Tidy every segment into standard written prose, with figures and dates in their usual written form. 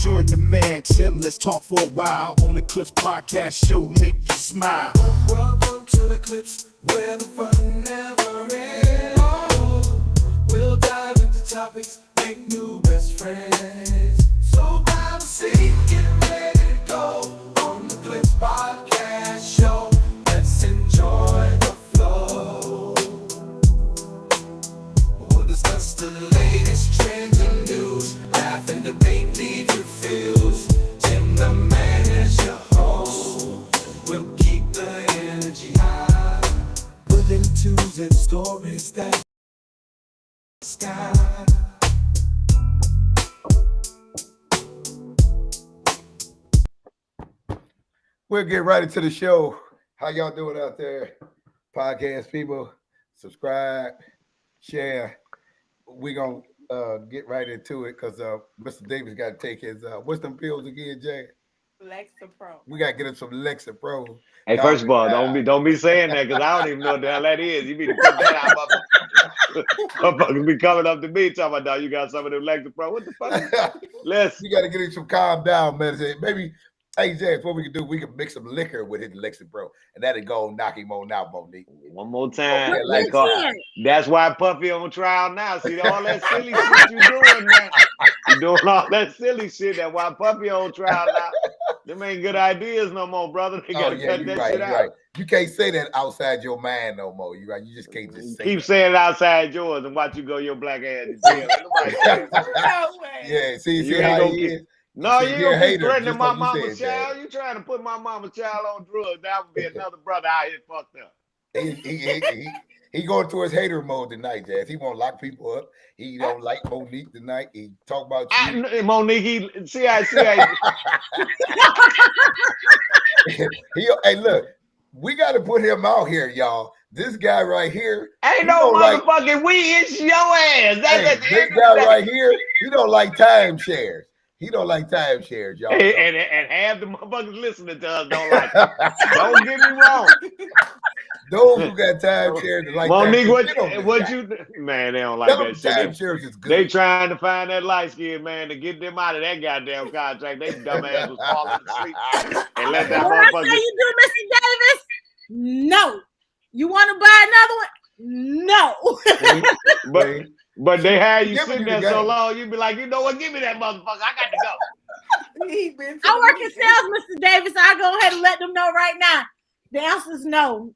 Join the man, chill, let's talk for a while on the Clips Podcast Show, make you smile. Welcome to the Clips, where the fun never ends. We'll dive into topics, make new best friends. So grab a seat, get ready to go on the Clips Podcast Show. Let's enjoy the flow. We'll discuss the latest trends and news, laugh and debate, leave your feels. Tim the man is your host. We'll keep the energy high, putting tunes and stories that sky. We'll get right into the show. How y'all doing out there? Podcast people, subscribe, share. We're going to get right into it because Mr. Davis got to take his, what's them pills again, Jay? Lexapro. We got to get him some Lexapro. Hey, first of all, don't be saying that because I don't even know what the hell that is. You need to cut that out. Motherfuckers be coming up to me talking about, you got some of them Lexapro. What the fuck? You got to get him some calm down medicine. Maybe, hey, James, what we can do, we can mix some liquor with his Lexapro, and that'll go knock him on out, Monique. One more time. Like, that's why Puffy on trial now. See, all that silly shit you doing now. You doing all that silly shit. That's why Puffy on trial now. Them ain't good ideas no more, brother. They gotta cut that shit out. Right. You can't say that outside your mind no more. You right. You just can't just say Keep that. saying it outside yours and watch you go your black ass to jail. Yeah, see You how ain't he is. No, See, you you're a don't be hater, threatening just my like you mama's said, child. You trying to put my mama's child on drugs. That would be another brother out here fucked up. He going to his hater mode tonight, Jazz. He won't lock people up. He don't like Monique tonight. He talk about you. Monique, see. Hey, look, we got to put him out here, y'all. This guy right here. Ain't no motherfucking we, it's your ass. This guy right here, he don't like timeshares. He don't like timeshares, y'all. And half the motherfuckers listening to us don't like it. Don't get me wrong. Those who got timeshares like Monique, what you man, they don't like that shit. Timeshares is good. They trying to find that light skinned man to get them out of that goddamn contract. They dumbass was falling asleep and let that what motherfucker. I say you do, Mr. Davis? No. You want to buy another one? No. But they had you sitting there so long, you be like, you know what? Give me that motherfucker. I got to go. I work in sales, Mr. Davis. I go ahead and let them know right now. The answer is no.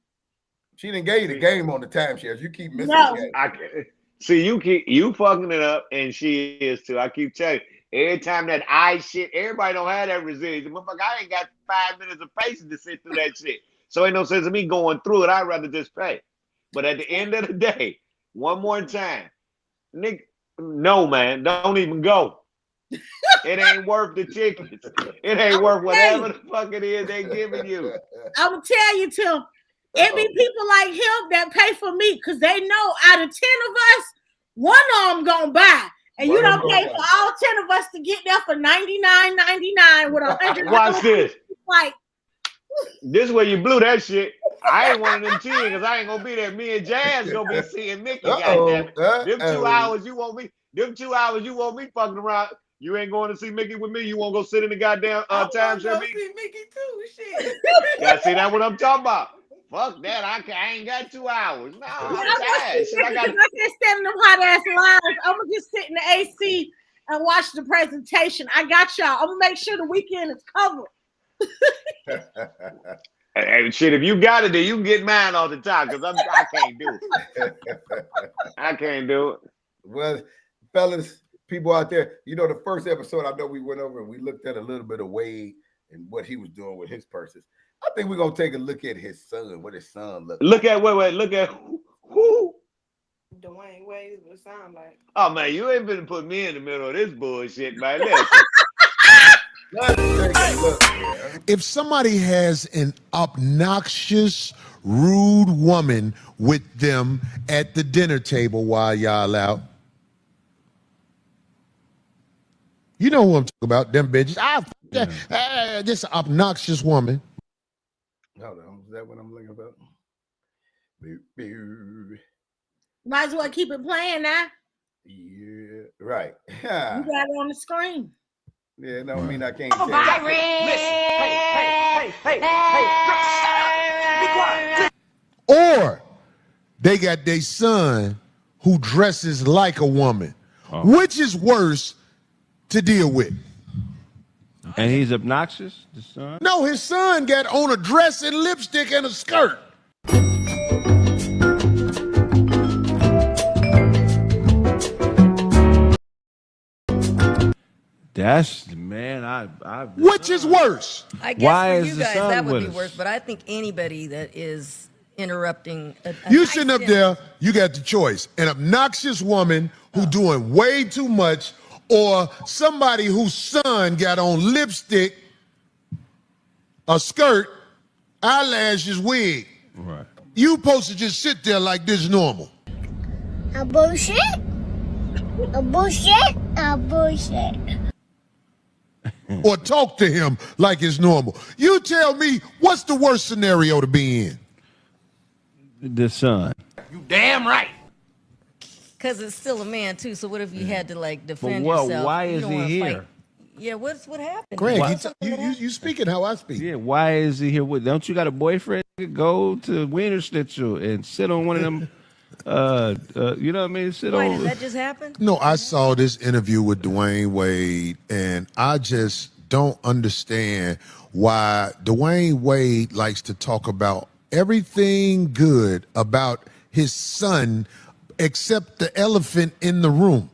She didn't give you the game on the timeshares. You keep missing the game. See, you fucking it up, and she is too. I keep telling you, every time that shit, everybody don't have that resilience. Motherfucker, I ain't got 5 minutes of patience to sit through that shit. So ain't no sense of me going through it. I'd rather just pay. But at the end of the day, one more time, nigga, no, man, don't even go. It ain't worth the tickets. It ain't worth whatever the fuck it is they giving you. I will tell you, Tim. It be people like him that pay for me because they know out of 10 of us, one of them gonna buy. And you don't pay for all 10 of us to get there for $99.99 with $100. Watch this. Like, this way you blew that shit. I ain't one of them 10 because I ain't gonna be there. Me and Jazz gonna be seeing Mickey. Goddamn it. Them 2 hours you want me. Them 2 hours you want me fucking around. You ain't going to see Mickey with me. You won't go sit in the goddamn timeshare. See Mickey too. Shit. Yeah, see that what I'm talking about. Fuck that. I ain't got 2 hours. No, I'm tired. I can't stand them hot ass lines. I'm gonna just sit in the AC and watch the presentation. I got y'all. I'm gonna make sure the weekend is covered. Hey, shit, if you got it, then you can get mine all the time because I can't do it. I can't do it. Well, fellas, people out there, the first episode I know we went over and we looked at a little bit of Wade and what he was doing with his purses. I think we're gonna take a look at his son, what his son looks like. Look at who? Dwyane Wade would sound like. Oh man, you ain't been put me in the middle of this bullshit, man. If somebody has an obnoxious, rude woman with them at the dinner table while y'all out, you know who I'm talking about, them bitches. This obnoxious woman. Hold on, is that what I'm looking for? Might as well keep it playing now. Yeah, right. You got it on the screen. Yeah, no, I mean I can't tell. Or they got their son who dresses like a woman. Which is worse to deal with? And he's obnoxious, the son? No, his son got on a dress and lipstick and a skirt. That's, man, I Which is worse? I guess Why for is you the guys son that would with be us? worse, but I think anybody that is interrupting. You sitting up there, you got the choice. An obnoxious woman who doing way too much, or somebody whose son got on lipstick, a skirt, eyelashes, wig. Right. You supposed to just sit there like this normal. A bullshit. A bullshit. A bullshit. Or talk to him like it's normal. You tell me, what's the worst scenario to be in? The son. You damn right. Because it's still a man too. So what if you had to like defend what- yourself? why You is don't he wanna here? fight. Yeah, what happened? Greg, What's something that happened? you speaking how I speak. Yeah, why is he here with? Don't you got a boyfriend? Go to Wiener Schnitzel and sit on one of them. You know what I mean? Sit Why on. did that just happen? No, I saw this interview with Dwyane Wade, and I just don't understand why Dwyane Wade likes to talk about everything good about his son except the elephant in the room.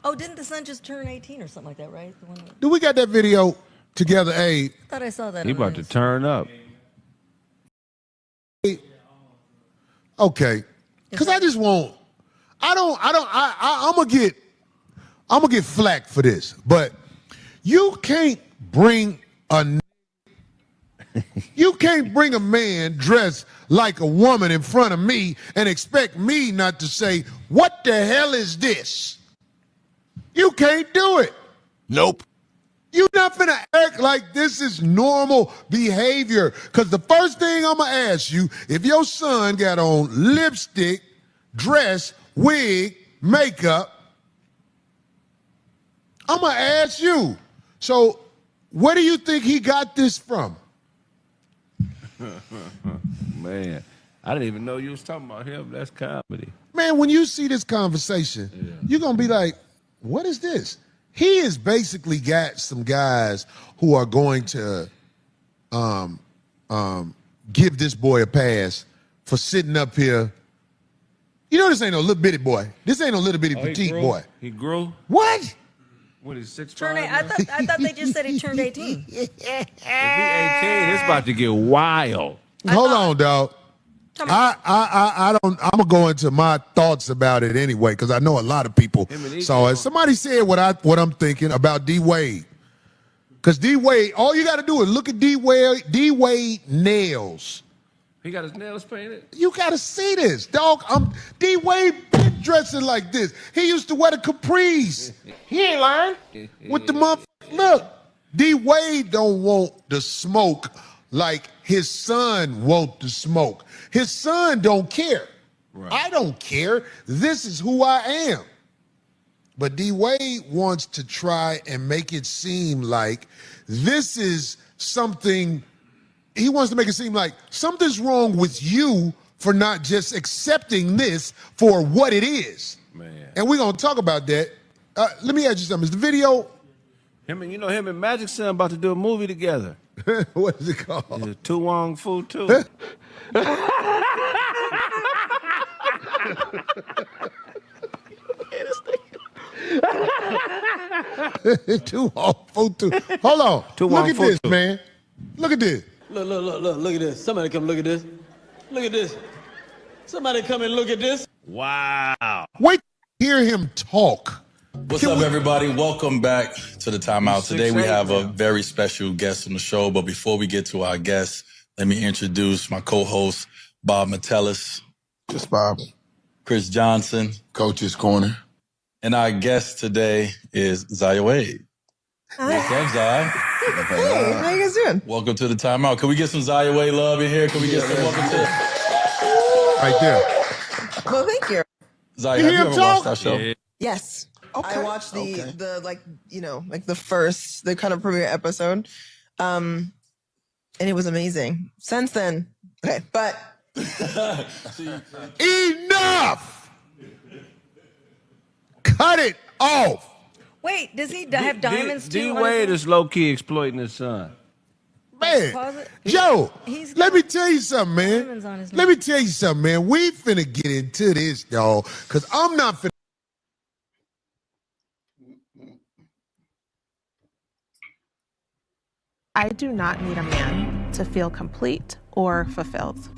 Oh, didn't the son just turn 18 or something like that, right? The one that, Do we got that video together? Hey, I thought I saw that. He on about to Insta. turn up. okay. Because I just want, I'm gonna get flack for this, but you can't bring you can't bring a man dressed like a woman in front of me and expect me not to say, what the hell is this? You can't do it. Nope. You're not gonna act like this is normal behavior. Because the first thing I'm gonna ask you, if your son got on lipstick, dress, wig, makeup, I'm gonna ask you, so where do you think he got this from? Man, I didn't even know you was talking about him. That's comedy. Man, when you see this conversation, you're gonna be like, what is this? He has basically got some guys who are going to give this boy a pass for sitting up here. You know this ain't no little bitty boy. This ain't no little bitty petite boy. He grew. What? What is 6'5"? Turn eight, I thought they just said he turned 18. If he 18, it's about to get wild. Hold on, dog. I don't. I'm gonna go into my thoughts about it anyway because I know a lot of people saw it. Somebody said what I'm thinking about D Wade. Because D Wade, all you got to do is look at D Wade nails. He got his nails painted. You got to see this, dog. D Wade been dressing like this. He used to wear the capris. He ain't lying. With the motherfucker. Look, D Wade don't want the smoke like his son want the smoke. His son don't care. Right. I don't care. This is who I am. But D Wade wants to try and make it seem like this is something. He wants to make it seem like something's wrong with you for not just accepting this for what it is. Man. And we're going to talk about that. Let me ask you something. Is the video? Him and Magic Son about to do a movie together. What is it called? It's Tu Wong Fu 2. Tu Wong Fu 2. Hold on. Look at this, man. Look at this. Look at this. Somebody come look at this. Look at this. Somebody come and look at this. Wow. Wait to hear him talk. What's up, everybody? Welcome back to the Timeout. Today we have a very special guest on the show, but before we get to our guest, let me introduce my co-host, Bob Metellus. Just Bob. Chris Johnson. Coach's Corner. And our guest today is Zaya Wade. What's up, Zaya? Hey, how you guys doing? Welcome to the Timeout. Can we get some Zaya Wade love in here? Can we get some welcome to right there? Well, thank you. Zaya, have you ever watched our show? Yes. I watched the like, you know, like the kind of premiere episode. And it was amazing. Since then, okay, but Enough! Cut it off! Wait, does he have diamonds too? D-Wade is low-key exploiting his son. Man, Joe, let me tell you something, man. Let me tell you something, man. We finna get into this, y'all, because I'm not finna. I do not need a man to feel complete or fulfilled.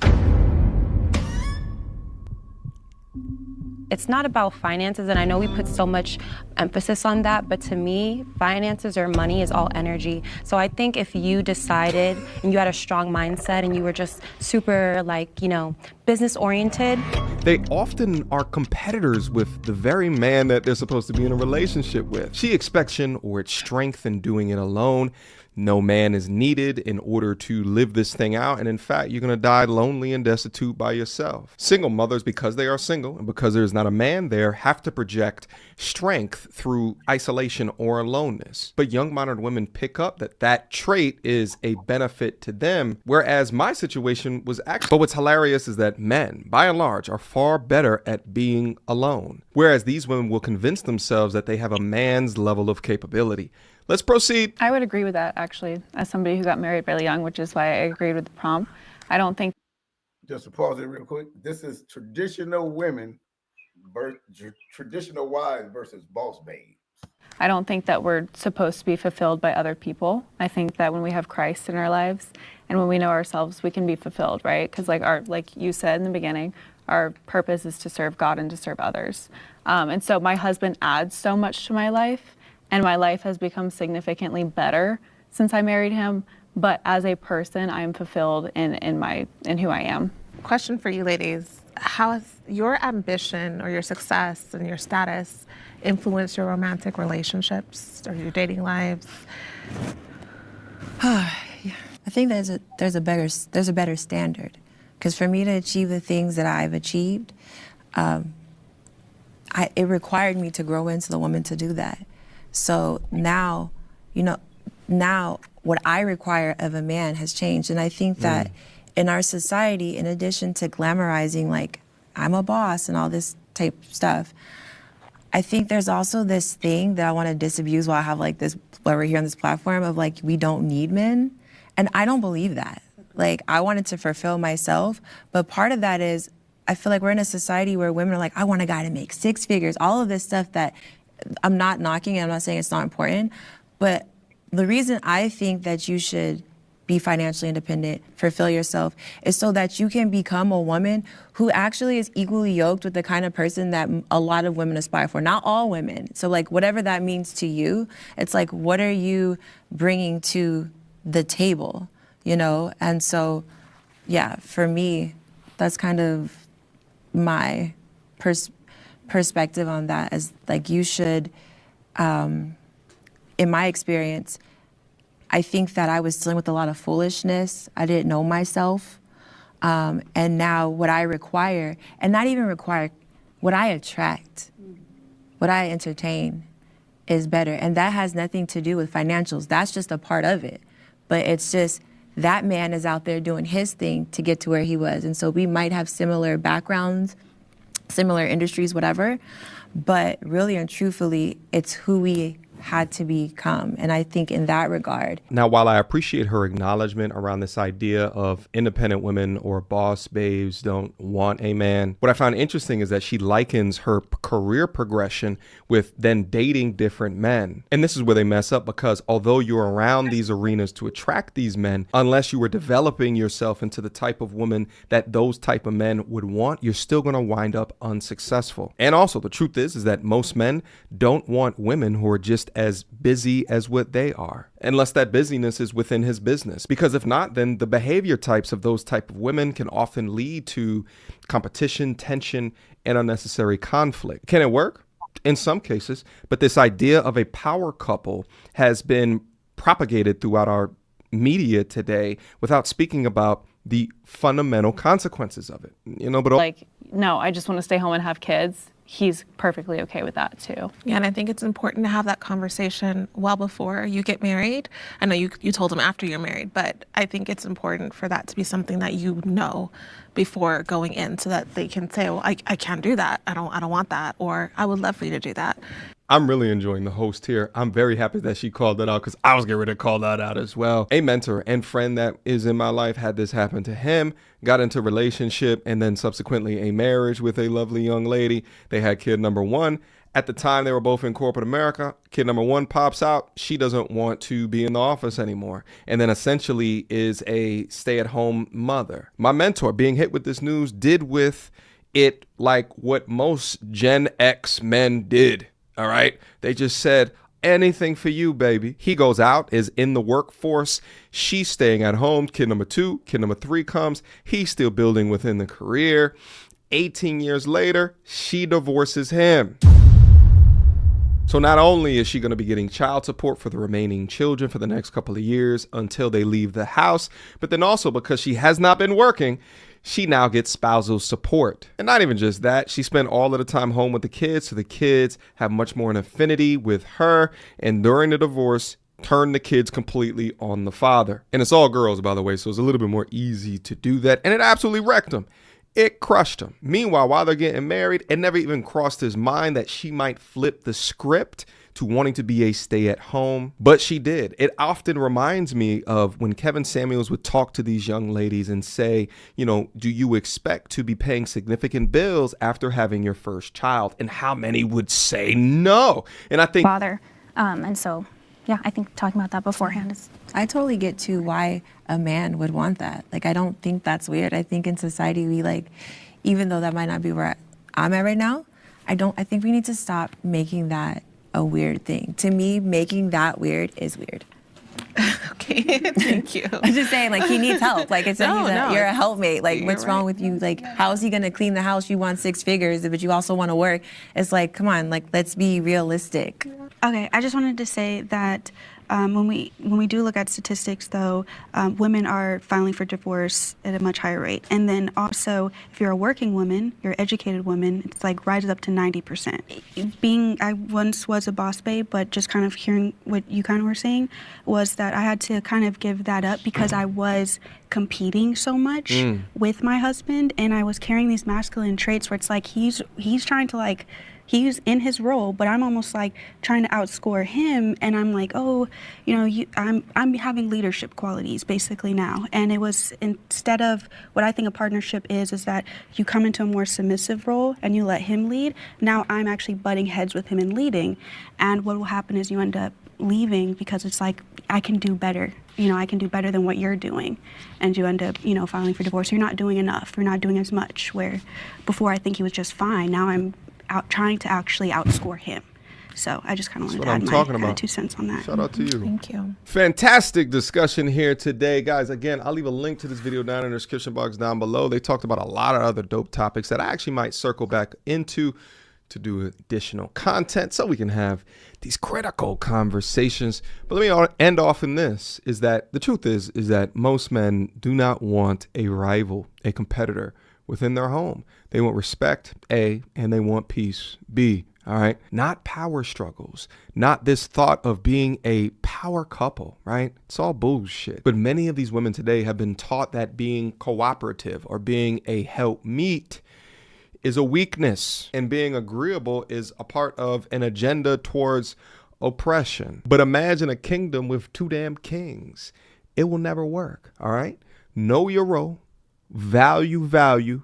It's not about finances, and I know we put so much emphasis on that, but to me, finances or money is all energy. So I think if you decided and you had a strong mindset and you were just super, like, you know, business oriented. They often are competitors with the very man that they're supposed to be in a relationship with. She expects or its strength in doing it alone. No man is needed in order to live this thing out. And in fact, you're going to die lonely and destitute by yourself. Single mothers, because they are single and because there's not a man there, have to project strength through isolation or aloneness. But young modern women pick up that trait is a benefit to them, whereas my situation was actually. But what's hilarious is that men, by and large, are far better at being alone, whereas these women will convince themselves that they have a man's level of capability. Let's proceed. I would agree with that, actually, as somebody who got married really young, which is why I agreed with the prompt. I don't think. Just to pause it real quick. This is traditional women, traditional wives versus boss babes. I don't think that we're supposed to be fulfilled by other people. I think that when we have Christ in our lives and when we know ourselves, we can be fulfilled, right? Because like you said in the beginning, our purpose is to serve God and to serve others. And so my husband adds so much to my life. And my life has become significantly better since I married him. But as a person, I am fulfilled in who I am. Question for you ladies. How has your ambition or your success and your status influenced your romantic relationships or your dating lives? I think there's a better standard. Because for me to achieve the things that I've achieved, it required me to grow into the woman to do that. So now, now what I require of a man has changed. And I think that in our society, in addition to glamorizing, like, I'm a boss and all this type of stuff, I think there's also this thing that I want to disabuse while I have like this, while we're here on this platform of like, we don't need men. And I don't believe that. Like, I wanted to fulfill myself, but part of that is, I feel like we're in a society where women are like, I want a guy to make 6 figures, all of this stuff that I'm not knocking, I'm not saying it's not important, but the reason I think that you should be financially independent, fulfill yourself, is so that you can become a woman who actually is equally yoked with the kind of person that a lot of women aspire for. Not all women. So like whatever that means to you, it's like, what are you bringing to the table, you know? And so, yeah, for me, that's kind of my perspective on that, is like, you should, in my experience, I think that I was dealing with a lot of foolishness. I didn't know myself. And now what I require, and not even require, what I attract, what I entertain is better. And that has nothing to do with financials. That's just a part of it. But it's just, that man is out there doing his thing to get to where he was. And so we might have similar backgrounds, similar industries, whatever, but really and truthfully, it's who we had to become. And I think in that regard. Now, while I appreciate her acknowledgement around this idea of independent women or boss babes don't want a man, what I find interesting is that she likens her career progression with then dating different men. And this is where they mess up, because although you're around these arenas to attract these men, unless you were developing yourself into the type of woman that those type of men would want, you're still going to wind up unsuccessful. And also the truth is that most men don't want women who are just as busy as what they are, unless that busyness is within his business. Because if not, then the behavior types of those type of women can often lead to competition, tension, and unnecessary conflict. Can it work? In some cases, but this idea of a power couple has been propagated throughout our media today without speaking about the fundamental consequences of it, you know. But like, no, I just want to stay home and have kids. he's perfectly okay with that too. Yeah, and I think it's important to have that conversation well before you get married. I know you told him after you're married, but I think it's important for that to be something that you know before going in, so that they can say, well, I can't do that. I don't want that, or I would love for you to do that. I'm really enjoying the host here. I'm very happy that she called that out because I was getting ready to call that out as well. A mentor and friend that is in my life had this happen to him, got into a relationship, and then subsequently a marriage with a lovely young lady. They had kid number 1. At the time, they were both in corporate America. Kid number 1 pops out. She doesn't want to be in the office anymore, and then essentially is a stay-at-home mother. My mentor, being hit with this news, did with it like what most Gen X men did. All right. They just said, anything for you, baby. He goes out, is in the workforce. She's staying at home. Kid number 2, kid number 3 comes. He's still building within the career. 18 years later, she divorces him. So not only is she going to be getting child support for the remaining children for the next couple of years until they leave the house, but then also because she has not been working, she now gets spousal support. And not even just that, she spent all of the time home with the kids, so the kids have much more an affinity with her, and during the divorce, turned the kids completely on the father. And it's all girls, by the way, so it's a little bit more easy to do that, and it absolutely wrecked them. It crushed him. Meanwhile, while they're getting married, it never even crossed his mind that she might flip the script to wanting to be a stay-at-home, but she did. It often reminds me of when Kevin Samuels would talk to these young ladies and say, you know, do you expect to be paying significant bills after having your first child? And how many would say no? And I think father, and so yeah, I think talking about that beforehand is. I totally get to why a man would want that. Like, I don't think that's weird. I think in society we like, even though that might not be where I'm at right now, I think we need to stop making that a weird thing. To me, making that weird is weird. Okay, thank you. I'm just saying, like, he needs help. Like, it's you're a helpmate. Like, what's wrong with you? Like, how is he gonna clean the house? You want 6 figures, but you also want to work. It's like, come on, like, let's be realistic. Okay, I just wanted to say that when we do look at statistics, though, women are filing for divorce at a much higher rate. And then also, if you're a working woman, you're an educated woman, it's like rises up to 90%. I once was a boss babe, but just kind of hearing what you kind of were saying was that I had to kind of give that up because I was competing so much with my husband, and I was carrying these masculine traits where it's like he's trying to like. He's in his role, but I'm almost like trying to outscore him, and I'm like, oh, you know, I'm having leadership qualities basically now. And it was, instead of what I think a partnership is that you come into a more submissive role and you let him lead. Now I'm actually butting heads with him and leading, and what will happen is you end up leaving because it's like, I can do better. You know, I can do better than what you're doing. And you end up, you know, filing for divorce. You're not doing enough. You're not doing as much. Where before I think he was just fine. Now I'm trying to actually outscore him. So I just kind of wanted to add my 2 cents on that. Shout out to you. Thank you. Fantastic discussion here today, guys. Again, I'll leave a link to this video down in the description box down below. They talked about a lot of other dope topics that I actually might circle back into to do additional content so we can have these critical conversations. But let me end off in this, is that the truth is that most men do not want a rival, a competitor within their home. They want respect, A, and they want peace, B. All right. Not power struggles, not this thought of being a power couple, right? It's all bullshit. But many of these women today have been taught that being cooperative or being a helpmeet is a weakness, and being agreeable is a part of an agenda towards oppression. But imagine a kingdom with 2 damn kings. It will never work. All right. Know your role, value,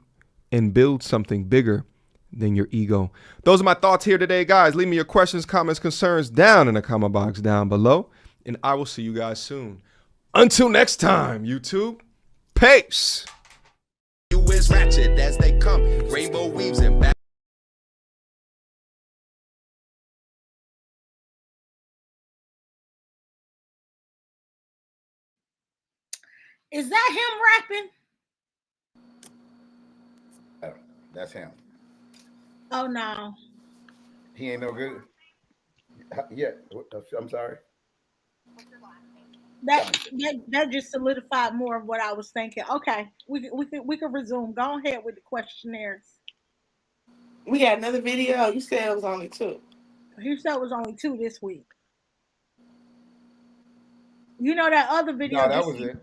and build something bigger than your ego. Those are my thoughts here today, guys. Leave me your questions, comments, concerns down in the comment box down below, and I will see you guys soon. Until next time, YouTube, peace. You is ratchet as they come, rainbow weaves and back. Is that him rapping? That's him. Oh no. He ain't no good. Yeah, I'm sorry. That just solidified more of what I was thinking. Okay, we can resume. Go ahead with the questionnaires. We got another video. You said it was only 2. He said it was only 2 this week. You know that other video. No, that was it.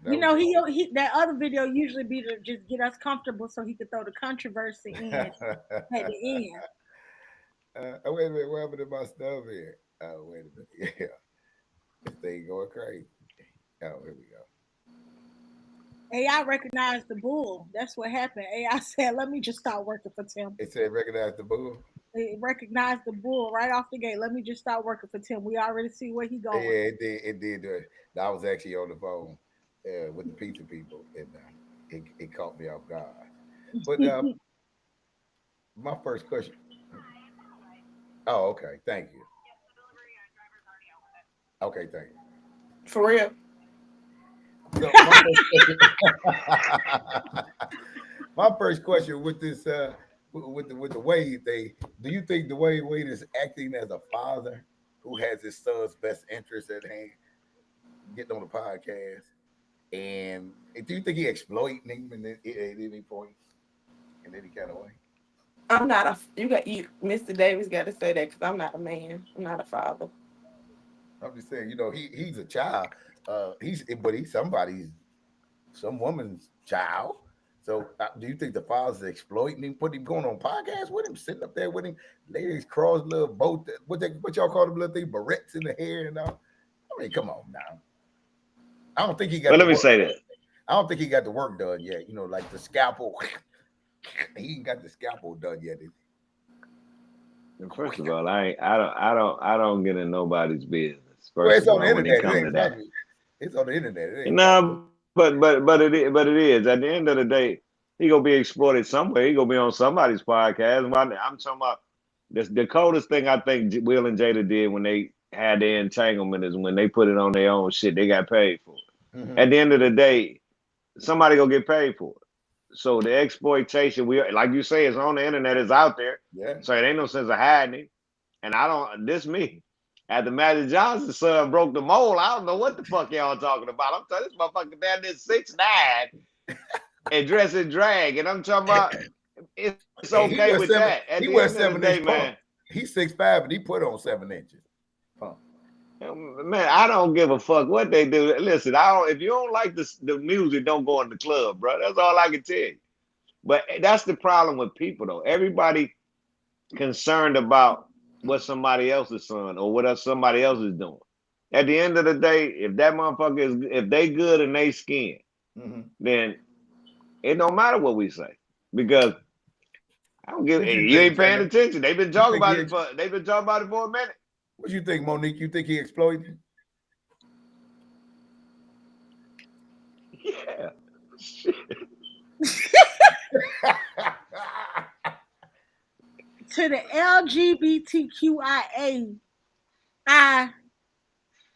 You know he that other video usually be to just get us comfortable so he could throw the controversy in at the end. Wait a minute, what happened to my stuff here? Oh, wait a minute. Yeah. This thing going crazy. Oh, here we go. AI recognized the bull. That's what happened. AI said, "Let me just start working for Tim." It said recognize the bull. It recognized the bull right off the gate. Let me just start working for Tim. We already see where he going. Yeah, it did. It did. I was actually on the phone with the pizza people, and it caught me off guard. But my first question. Oh, okay. Thank you. Okay, thank you. For real. So my first question with this with the Wade thing, do you think Dwyane Wade is acting as a father who has his son's best interest at hand, getting on the podcast? And do you think he exploiting him at any point in any kind of way? I'm not a. You. Mr. Davis got to say that because I'm not a man. I'm not a father. I'm just saying, he's a child. He's some woman's child. So do you think the father's exploiting him, putting him going on podcasts with him, sitting up there with him, ladies crossed little boat, what y'all call them little thing, barrettes in the hair and all? I mean, come on now. I don't think he got. Well, let me say this. I don't think he got the work done yet. Like the scalpel. He ain't got the scalpel done yet. First of all, I don't get in nobody's business. Well, it's on the internet. It's on the internet. No, but it is. At the end of the day, he gonna be exploited somewhere. He gonna be on somebody's podcast. I'm talking about the coldest thing I think Will and Jada did when they had their entanglement is when they put it on their own shit. They got paid for it. Mm-hmm. At the end of the day, somebody gonna get paid for it. So the exploitation, like you say, is on the internet, is out there. Yeah. So it ain't no sense of hiding it. And me. After Magic Johnson's son broke the mold, I don't know what the fuck y'all talking about. I'm telling this motherfucker down there 6'9" and dress in drag. And I'm talking about it's okay with that. At he the wears end of the 7 day, inch man. He's 6'5", but he put on 7 inches. Man, I don't give a fuck what they do. Listen, if you don't like the music, don't go in the club, bro. That's all I can tell you. But that's the problem with people, though. Everybody concerned about what somebody else is doing or what somebody else is doing. At the end of the day, if that motherfucker if they good and they skin, then it don't matter what we say because I don't give. You ain't paying attention. They've been talking about it for a minute. What you think, Monique? You think he exploited you? Yeah. To the LGBTQIA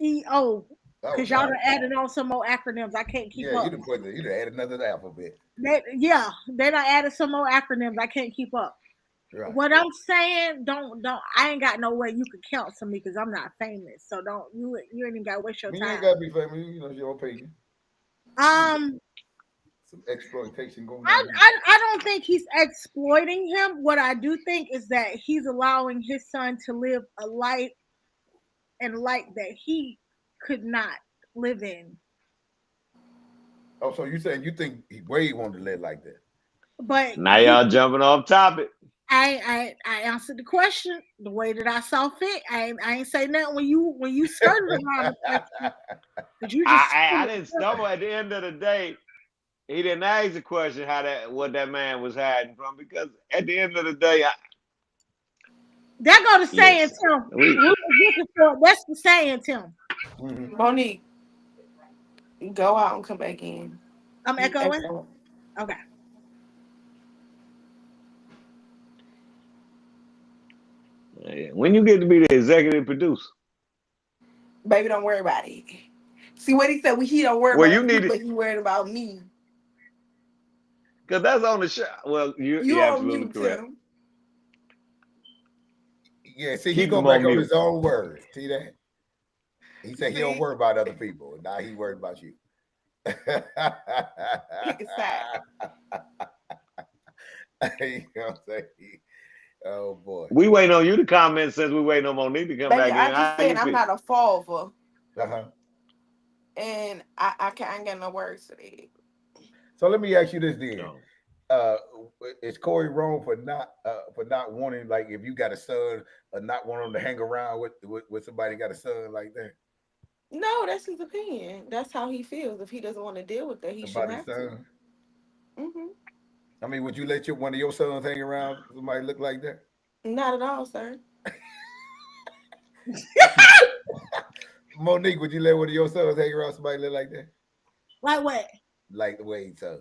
IEO, because y'all done added on some more acronyms. I can't keep up. You done added another alphabet. They done added some more acronyms. I can't keep up. Right. What I'm saying, don't. I ain't got no way you could counsel me because I'm not famous. So you ain't even got to waste your time. You ain't got to be famous. It's your opinion. Some exploitation going on. I don't think he's exploiting him. What I do think is that he's allowing his son to live a life and light that he could not live in. Oh, so you saying you think Wade wanted to live like that? But now y'all jumping off topic. I answered the question the way that I saw fit. I ain't say nothing when you skirted around the question. I didn't stumble. At the end of the day, he didn't ask the question what that man was hiding from because at the end of the day, that go to saying Tim. That's the saying Tim. Mm-hmm. Monique, go out and come back in. I'm echoing. Okay. When you get to be the executive producer, baby, don't worry about it. See what he said? He don't worry about you, but he worried about me. Because that's on the show. Well, you're absolutely correct. Too. Yeah, see, he go back on his own words. See that? He said he don't worry about other people. Now he worried about you. Pick a side. You know what I'm saying? Oh boy. We waiting on you to comment since we waiting on Monique to come Baby, back I in. just said I'm not a father. And I ain't got no words to that. So let me ask you this then. Is Corey wrong for not wanting, like, if you got a son, or not wanting to hang around with somebody got a son like that? No, that's his opinion. That's how he feels. If he doesn't want to deal with that, he shouldn't have to. I mean, would you let one of your sons hang around somebody look like that? Not at all, sir. Monique, would you let one of your sons hang around somebody look like that? Like what? Like the way he son.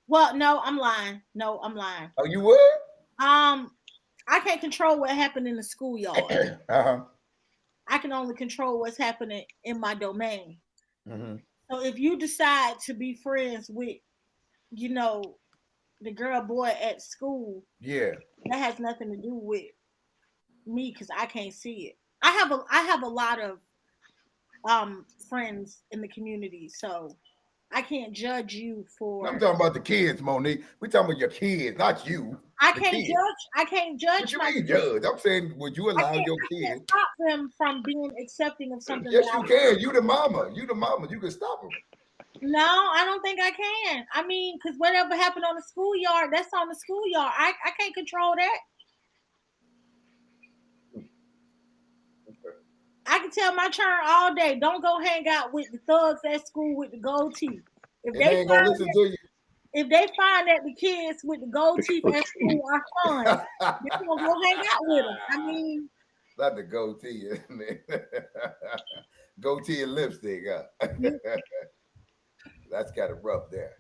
Well, no, I'm lying. No, I'm lying. Oh, you would? I can't control what happened in the schoolyard. I can only control what's happening in my domain. So if you decide to be friends with, the girl boy at school, that has nothing to do with me because I can't see it. I have a lot of friends in the community, so I can't judge you for. I'm talking about the kids, Monique. We're talking about your kids, not you. I can't judge. What you mean judge? I'm saying, would you allow your kids? I can't stop them from being accepting of something. Yes, you can. You the mama. You can stop them. No, I don't think I can. I mean, because whatever happened on the schoolyard, that's on the schoolyard. I can't control that. I can tell my children all day, don't go hang out with the thugs at school with the gold teeth. If they ain't gonna listen to you. If they find that the kids with the gold teeth at school are fun, they're gonna go hang out with them. I mean, not the goatee, goatee and lipstick. That's kind of rough there.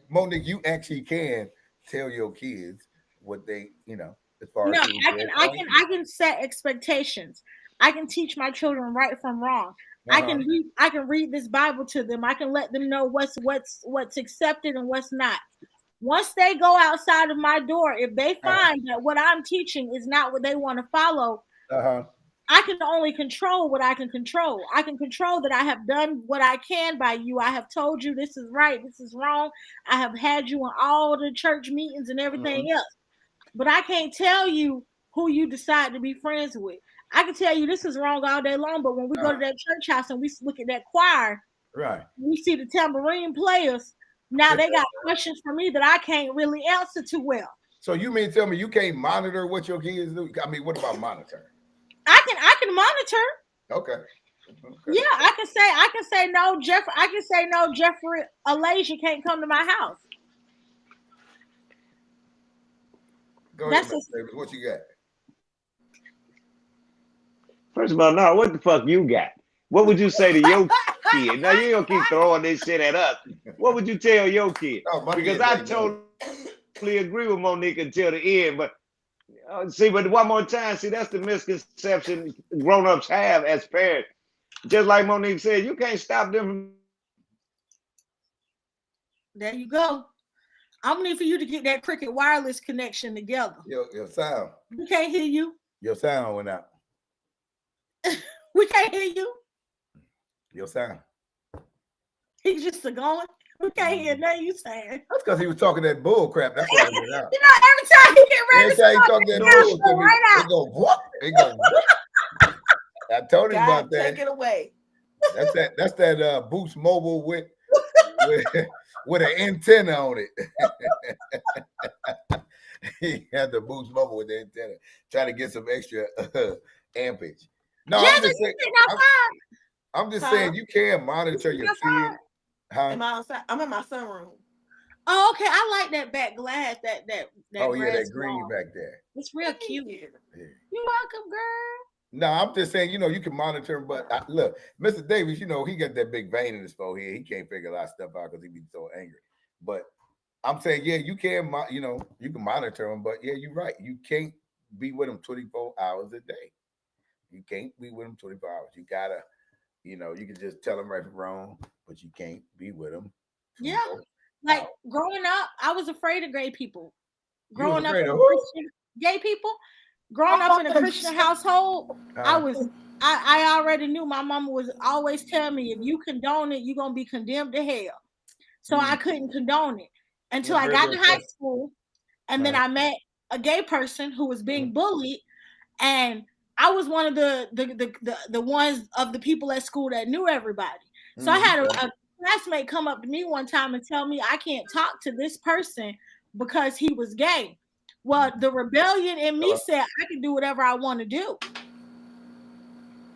Monique, you actually can tell your kids what they, as far as I can set expectations. I can teach my children right from wrong. I can read this Bible to them. I can let them know what's accepted and what's not. Once they go outside of my door, if they find that what I'm teaching is not what they want to follow, I can only control what I can control. I can control that I have done what I can by you. I have told you this is right, this is wrong. I have had you in all the church meetings and everything else. But I can't tell you who you decide to be friends with. I can tell you this is wrong all day long, but when we go to that church house and we look at that choir, we see the tambourine players. Now they got questions for me that I can't really answer too well. So you mean tell me you can't monitor what your kids do? I mean, what about monitoring? I can monitor. Okay. Yeah, I can say no, Jeffrey. I can say no, Jeffrey Alasia can't come to my house. Go ahead, what you got? First of all, no, what the fuck you got? What would you say to your kid? Now you don't keep throwing this shit at us. What would you tell your kid? Because I totally agree with Monique until the end. But but one more time, that's the misconception grown-ups have as parents. Just like Monique said, you can't stop them from. There you go. I'm gonna need for you to get that Cricket wireless connection together. Your sound. We can't hear you. Your sound went out. We can't hear you. Your sound. He's just going. We can't hear nothing you saying. That's because he was talking that bull crap. That's why it went out. Every time he get ready to talk that bull to me, it go what? It go what? I told him about that. Take it away. That's that Boost Mobile with an antenna on it. He had the Boost Mobile with the antenna, trying to get some extra ampage. No, I'm just saying you can monitor your kid. Am I outside? I'm in my sunroom. Oh, okay. I like that back glass. That oh yeah, that green wall back there. It's real cute. Yeah. You're welcome, girl. No, I'm just saying, you can monitor him, but look, Mr. Davis, he got that big vein in his forehead. He can't figure a lot of stuff out because he be so angry. But I'm saying, yeah, you can, you can monitor him, but yeah, you're right. You can't be with him 24 hours a day. You can't be with him 24 hours. You gotta, you can just tell him right from wrong, but you can't be with him. Yeah, like growing up, I was afraid of gay people. Growing up, gay people. Growing up in a Christian household, I already knew my mama was always telling me if you condone it, you're gonna be condemned to hell. So I couldn't condone it. until I got to high school. And then I met a gay person who was being bullied. And I was one of the ones of the people at school that knew everybody. So I had a classmate come up to me one time and tell me I can't talk to this person because he was gay. Well, the rebellion in me said I can do whatever I want to do.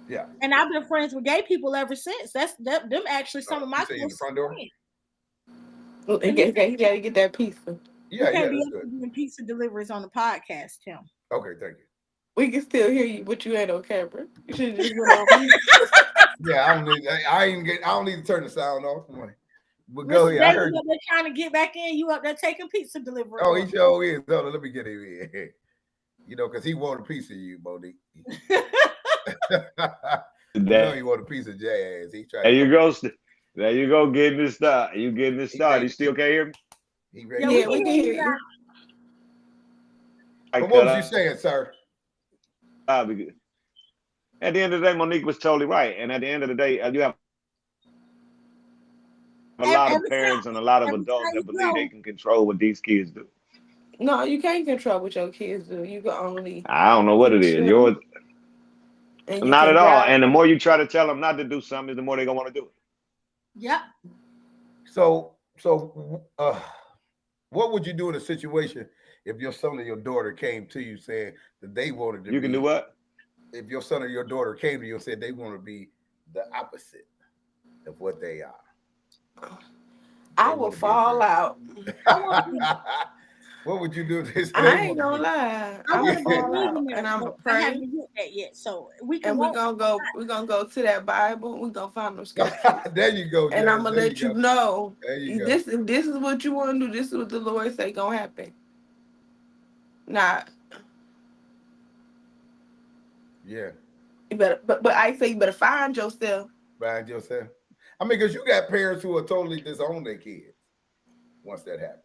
Yeah. And I've been friends with gay people ever since. Them actually some of my closest friends. You gotta get that pizza. Yeah, you can't be doing pizza deliveries on the podcast, Tim. Okay, thank you. We can still hear you, but you ain't on camera. You should just went on mute. Yeah, I don't need to turn the sound off. But go ahead. I heard they're trying to get back in. You up there taking pizza delivery? Oh, he sure is. No, let me get him in. You know, because he want a piece of you, Monique. You know he want a piece of jazz. He tried. There you go, getting it started. You getting it started. You still can't hear me? Yeah, we can hear you. But what was you saying, sir? I'll be good. At the end of the day, Monique was totally right. And at the end of the day, you have a lot of parents and a lot of adults that believe they can control what these kids do. No, you can't control what your kids do. You can only. I don't know what it is. Yours, not at all. And the more you try to tell them not to do something, the more they're gonna want to do it. Yep. So, what would you do in a situation if your son or your daughter came to you saying that they wanted to? You can do what? If your son or your daughter came to you and said they want to be the opposite of what they are, I will fall out. What would you do? I ain't gonna lie. I will fall out, and I'm gonna pray. I haven't hit that yet, so we're gonna go to that Bible. We're gonna find them scriptures. There you go. And I'm gonna let you know. This is what you want to do. This is what the Lord say gonna happen. Not. Yeah. You better, but I say you better find yourself. Find yourself. I mean, because you got parents who are totally disown their kids once that happens.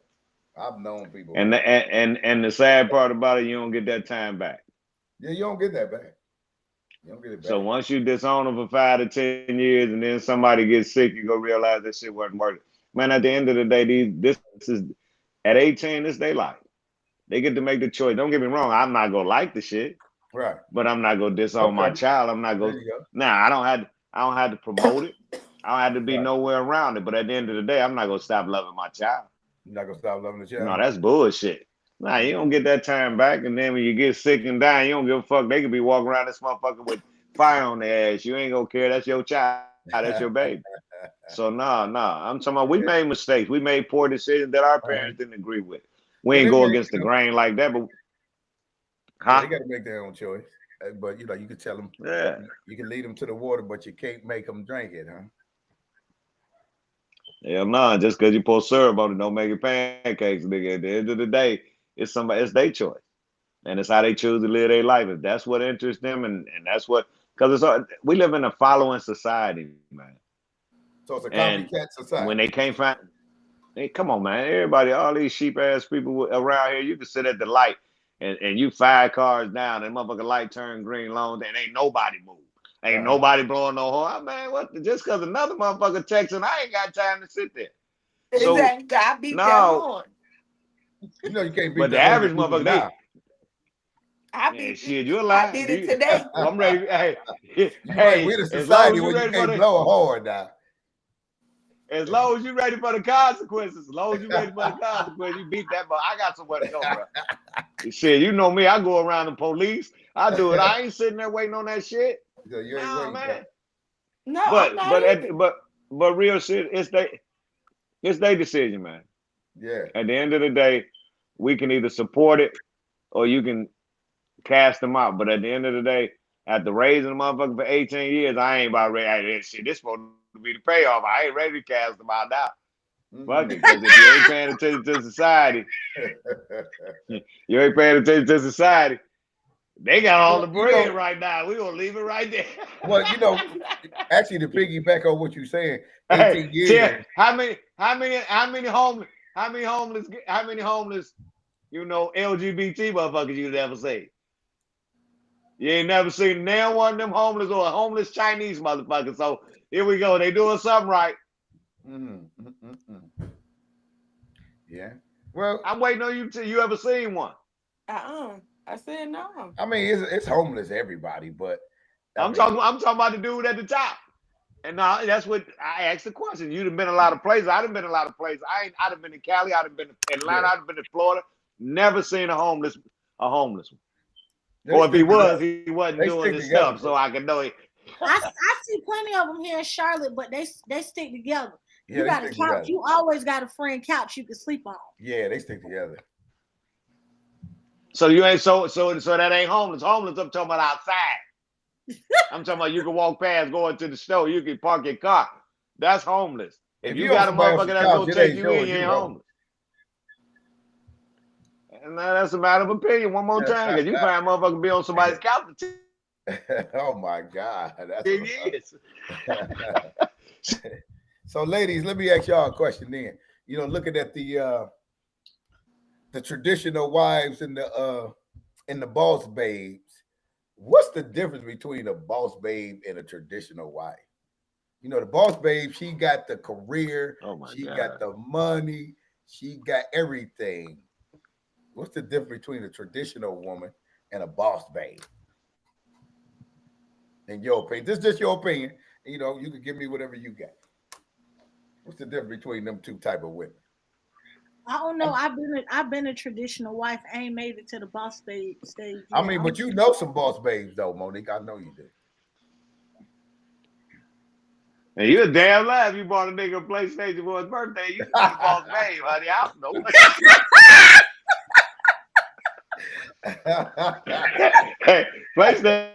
I've known people. And the sad part about it, you don't get that time back. Yeah, you don't get that back. You don't get it back. So once you disown them for 5 to 10 years, and then somebody gets sick, you go realize that shit wasn't worth it. Man, at the end of the day, this is at 18, this is their life. They get to make the choice. Don't get me wrong, I'm not gonna like the shit. Right. But I'm not gonna disown my child. I'm not gonna. Nah, I don't have to promote it. I don't have to be nowhere around it. But at the end of the day, I'm not gonna stop loving my child. You're not gonna stop loving the child. No, that's bullshit. Nah, you don't get that time back. And then when you get sick and dying, you don't give a fuck. They could be walking around this motherfucker with fire on their ass. You ain't gonna care. That's your child. That's your baby. So nah. I'm talking about we made mistakes. We made poor decisions that our parents didn't agree with. We ain't go against the grain like that, but they got to make their own choice. But you know, you can tell them. Yeah. You can lead them to the water, but you can't make them drink it, huh? Hell no, just because you pour syrup on it, don't make it pancakes, nigga. At the end of the day, it's their choice. And it's how they choose to live their life. If that's what interests them, and that's what, because we live in a following society, man. So it's a copycat society. When they can't find, hey, come on, man. Everybody, all these sheep ass people around here, you can sit at the light and you 5 cars down, and motherfucking light turn green long, and ain't nobody move. Ain't nobody blowing no horn. Man, what? Just because another motherfucker texting, I ain't got time to sit there. So, exactly. I beat that horn. You know you can't beat but the average motherfucker, shit, you alive. I did it today. I'm ready. Hey, we're the society where you can't blow a horn now. As long as you're ready for the consequences, you beat that. But I got somewhere to go, bro. Shit, you know me. I go around the police. I do it. I ain't sitting there waiting on that shit. So you ain't waiting, man. No, but real shit, it's their decision, man. Yeah. At the end of the day, we can either support it or you can cast them out. But at the end of the day, after raising the motherfucker for 18 years, I ain't about ready. Shit, this supposed to be the payoff. I ain't ready to cast them out now. Fuck it, because if you ain't paying attention to society, they got all the bread right now. We gonna leave it right there. Well, you know, actually, to piggyback on what you're saying, 18 years. How many homeless, you know, LGBT motherfuckers you never seen? You ain't never seen now one of them homeless or a homeless Chinese motherfucker. So here we go. They doing something right. Yeah. Well, I'm waiting on you till you ever seen one. I said no. I mean, it's homeless everybody, but I'm talking about the dude at the top. And now that's what I asked the question. You'd have been a lot of places. I'd have been a lot of places. I'd have been in Cali. I'd have been in Atlanta. I'd have been in Florida. Never seen a homeless one. Or if he was, he wasn't doing this stuff, so I could know it. I see plenty of them here in Charlotte, but they stick together. Yeah, you got a couch. Together. You always got a friend couch you can sleep on. Yeah, they stick together. So you ain't so that ain't homeless. Homeless, I'm talking about outside. I'm talking about you can walk past going to the store. You can park your car. That's homeless. If you got a motherfucker that's gonna take you in, you ain't homeless. And that's a matter of opinion. One more time, because you find motherfucker be on somebody's couch. Oh my God, that's it is. So, ladies, let me ask y'all a question. Then, looking at the traditional wives and the boss babes, what's the difference between a boss babe and a traditional wife? The boss babe, she got the career, she got the money, she got everything. What's the difference between a traditional woman and a boss babe? In your opinion, this is just your opinion. You can give me whatever you got. What's the difference between them two type of women? I don't know. I've been a traditional wife. I ain't made it to the boss babe stage. I mean, but you know some boss babes though, Monique. I know you do. And you're a damn live. You bought a nigga a PlayStation for his birthday. You the boss babe, honey. I don't know. Hey, PlayStation.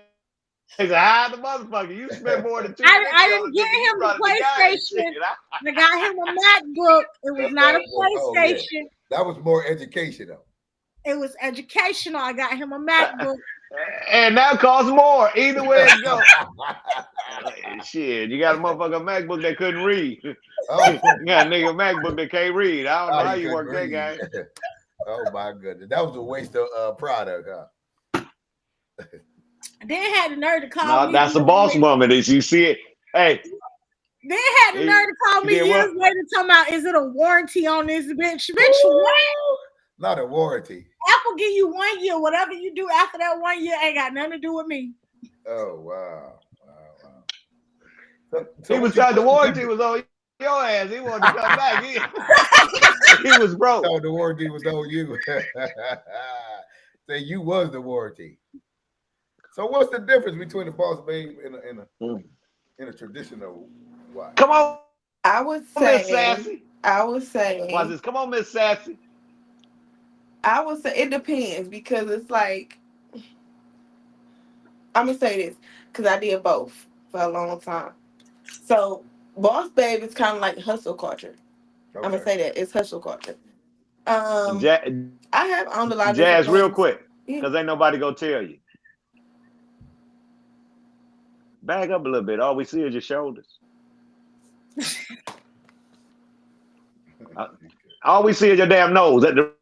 Hide the motherfucker. You spent more than $2. I didn't get him the PlayStation. I got him a MacBook. It was not a PlayStation. Yeah. That was more educational. It was educational. I got him a MacBook. And that costs more. Either way it goes. Shit, you got a motherfucker MacBook that couldn't read. You got a nigga MacBook that can't read. I don't know how you work that guy. Oh my goodness. That was a waste of product, huh? Then had the nerve to call me. No, that's a boss woman. Did you see it? Hey. Then had the nerve to call me years later talking about, is it a warranty on this bitch? Bitch, what? Not a warranty. Apple give you 1 year. Whatever you do after that 1 year ain't got nothing to do with me. Oh, wow. So he was trying the warranty was on your ass. He wanted to come back. He was broke. So the warranty was on you. Say you was the warranty. So what's the difference between a boss babe and a traditional wife? Come on. I would say Miss Sassy. Watch this. Come on, Miss Sassy. I would say it depends, because it's like, I'm gonna say this because I did both for a long time. So boss babe is kind of like hustle culture. Okay. I'm gonna say that it's hustle culture. I have owned a lot of Jazz real quick, because ain't nobody gonna tell you. Back up a little bit. All we see is your shoulders. All we see is your damn nose. There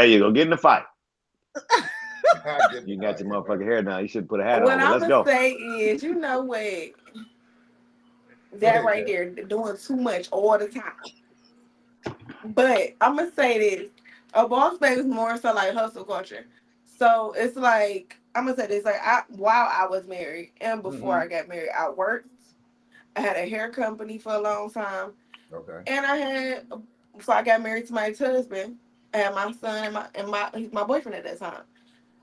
you go. Get in the fight. You got your motherfucking hair now. You should put a hat on. Let's go. What I'm gonna say is, you know what? That right there, doing too much all the time. But I'm gonna say this: a boss babe is more so like hustle culture. So it's like, I'm gonna say this: like, while I was married and before I got married, I worked. I had a hair company for a long time. Okay. And I had, before I got married to my ex-husband, I had my son and he's my boyfriend at that time.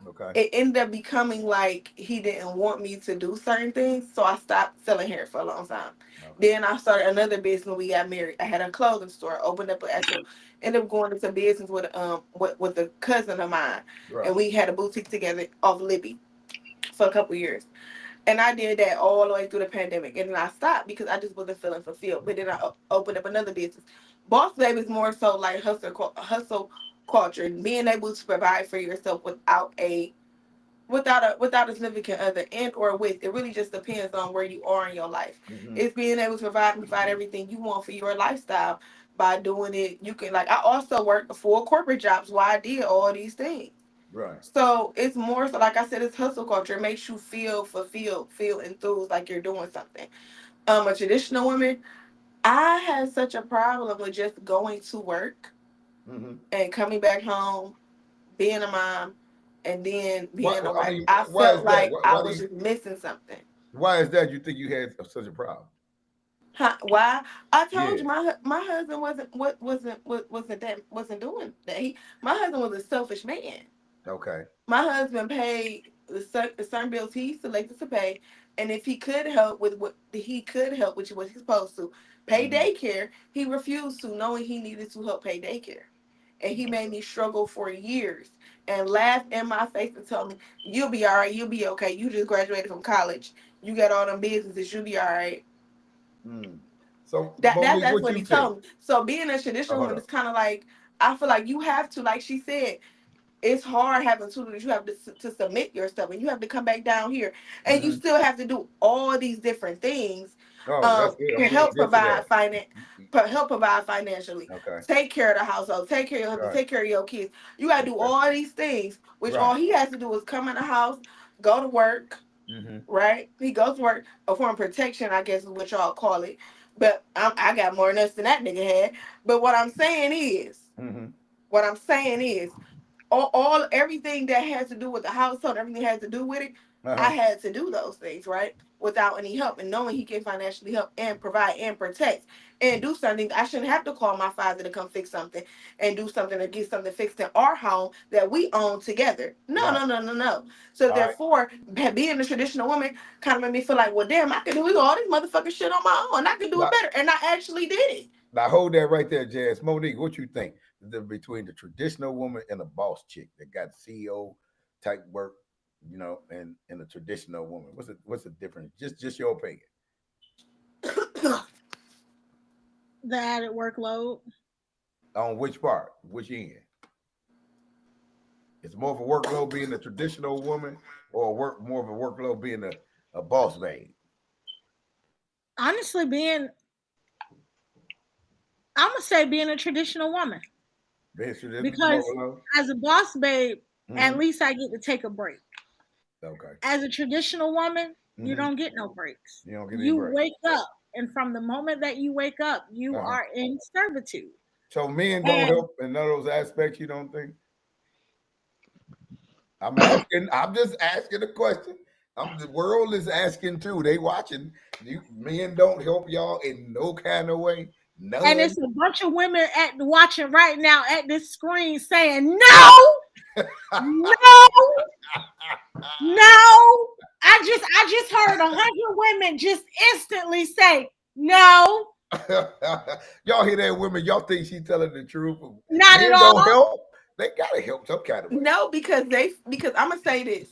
Okay. It ended up becoming like he didn't want me to do certain things, so I stopped selling hair for a long time. Okay. Then I started another business when we got married. I had a clothing store, opened up ended up going into business with a cousin of mine, right. And we had a boutique together off Libby for a couple years. And I did that all the way through the pandemic, and then I stopped because I just wasn't feeling fulfilled. But then I opened up another business. Boss babe is more so like hustle culture, being able to provide for yourself without a significant other, and or with. It really just depends on where you are in your life. Mm-hmm. It's being able to provide everything you want for your lifestyle by doing it. You can, like, I also worked 4 corporate jobs while I did all these things. Right. So it's more so, like I said, it's hustle culture. It makes you feel fulfilled, feel enthused, like you're doing something. A traditional woman, I had such a problem with just going to work and coming back home, being a mom, and then being a wife. I why felt is that? like I was just missing something. Why is that? You think you had such a problem? Huh, why? I told Yeah. you my husband wasn't doing that. My husband was a selfish man. Okay. My husband paid the certain bills he selected to pay, and if he could help with what he could help, which was he's supposed to pay daycare, he refused to, knowing he needed to help pay daycare, and he made me struggle for years and laughed in my face and told me, "You'll be all right. You'll be okay. You just graduated from college. You got all them businesses. You'll be all right." So That's what what you he think? told me. So being a traditional Hold woman on. is kind of like, I feel like you have to, like she said, it's hard having two leaders. You have to submit yourself, and you have to come back down here, and you still have to do all these different things Oh, that's good. I'm to gonna help get to provide that. help provide financially, Okay. take care of the household, take care of your husband, Right. take care of your kids. You got to do all these things, which all Right. he has to do is come in the house, go to work, right? He goes to work, a form of protection, I guess is what y'all call it. But I got more nuts than that nigga had. But what I'm saying is, all everything that has to do with the household, everything that has to do with it, I had to do those things, right? Without any help, and knowing he can financially help and provide and protect and do something. I shouldn't have to call my father to come fix something and do something to get something fixed in our home that we own together. No, Right. no. So All right. therefore, being a traditional woman kind of made me feel like, well, damn, I can do all this motherfucking shit on my own. I can do it better, and I actually did it. Now hold that right there, Jazz. Monique, what you think between the traditional woman and a boss chick that got CEO type work, and a traditional woman? What's the difference? Just your opinion. The added workload. On which part? Which end? It's more of a workload being a traditional woman, or more of a workload being a boss babe. Honestly, I'm gonna say being a traditional woman, Being traditional because workload. as a boss babe, at Mhm. least I get to take a break. Okay. As a traditional woman, you Mhm. don't get no breaks. You don't get any You break. wake up, and from the moment that you wake up, you Uh-huh. are in servitude. So men don't And help in none of those aspects. You don't think? I'm asking. I'm just asking a question. The world is asking too. They watching. You men don't help y'all in no kind of way. and None. it's a bunch of women watching right now at this screen saying no, no, no. I just heard 100 women just instantly say no. Y'all hear that, women? Y'all think she's telling the truth? Not at Men don't all. help. They gotta help some kind of way. No, because I'm gonna say this.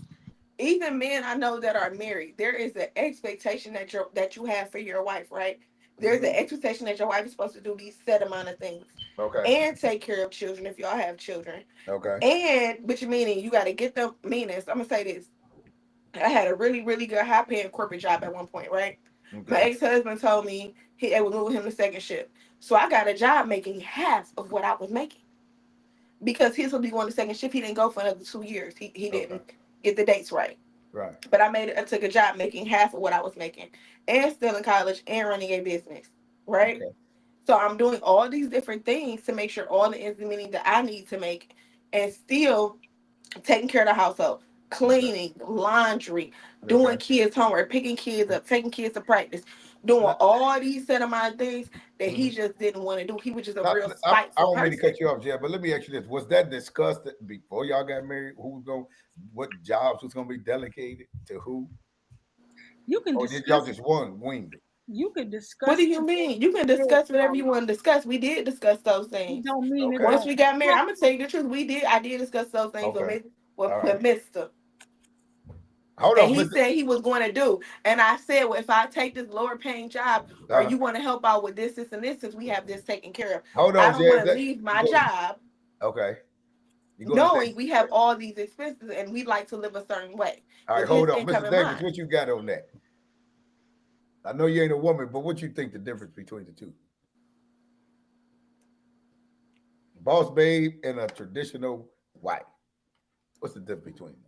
Even men I know that are married, there is an expectation that you have for your wife, right? There's an expectation that your wife is supposed to do these set amount of things Okay. and take care of children if y'all have children. Okay. And which meaning you got to get them meanings. I'm gonna say this. I had a really, really good high paying corporate job at one point, right? My Okay. ex-husband told me they would move him to second shift. So I got a job making half of what I was making. Because he's gonna be going to second shift. He didn't go for another 2 years. He Okay. didn't get the dates right. Right. But I took a job making half of what I was making and still in college and running a business. Right? Okay. So I'm doing all these different things to make sure all the ends meeting that I need to make and still taking care of the household, cleaning, laundry, doing Okay. kids' homework, picking kids up, taking kids to practice, doing Now, all these set amount of things that he mhm. just didn't want to do. He was just a Now, real I spiteful don't mean to person. cut you off, Jeff, but let me ask you this: was that discussed before y'all got married? What jobs was gonna be delegated to who, You can or did y'all discuss. just one winged it? You can What discuss do you mean? You can discuss whatever you want to discuss. We did discuss those it things. don't mean it Okay. Once don't we got married, I'm happen. gonna tell you the truth. I did discuss those things with Okay. me All right. with Mister. Hold And on, he Mister. said he was going to do. And I said, well, if I take this lower paying job, or you want to help out with this, and this, since we have this taken care of, Hold I on, don't want Jazz. to leave You my go. job Okay. You going to take? knowing we have all these expenses and we like to live a certain way All right. with his Hold on, income Mr. in Davis. mind. What you got on that? I know you ain't a woman, but what you think the difference between the two? Boss babe and a traditional wife. What's the difference between them?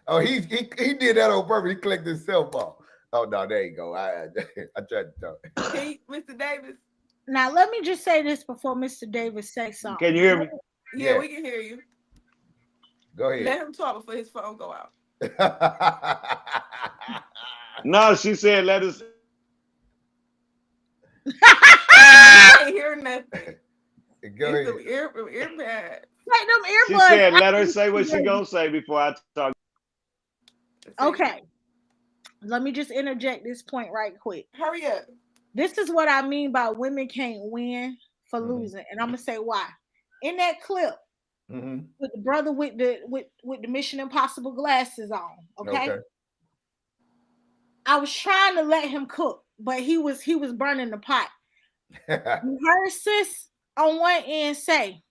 Oh, he did that on purpose. He clicked his cell phone. Oh no, there you go. I tried to talk. Mr. Davis. Now let me just say this before Mr. Davis says something. Can you hear me? Yeah, we can hear you. Go ahead. Let him talk before his phone go out. No, she said let us. I can't hear nothing. Go ahead. Some earpads. Like them earbuds. She said let her say what she gonna say before I talk. Okay. Let me just interject this point right quick. Hurry up. This is what I mean by women can't win for losing, and I'm gonna say why. In that clip, with the brother with the Mission Impossible glasses on, okay? I was trying to let him cook, but he was burning the pot. You heard sis on one end say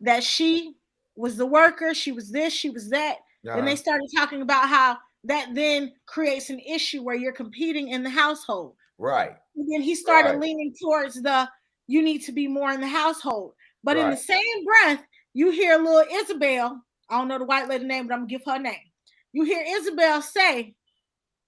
that she was the worker, she was this, she was that. Then they started talking about how that then creates an issue where you're competing in the household. Right. And then he started leaning towards you need to be more in the household. But in the same breath, you hear little Isabel, I don't know the white lady name, but I'm gonna give her name. You hear Isabel say,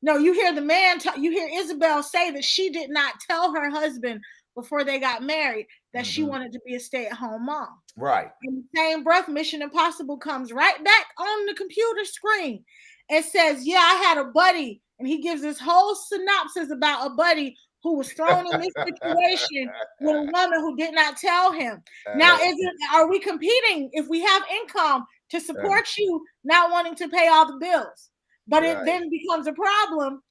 no, you hear the man, you hear Isabel say that she did not tell her husband before they got married that she wanted to be a stay-at-home mom. Right. In the same breath, Mission Impossible comes right back on the computer screen and says, yeah, I had a buddy. And he gives this whole synopsis about a buddy who was thrown in this situation with a woman who did not tell him. Now, are we competing if we have income to support you not wanting to pay all the bills? But it then becomes a problem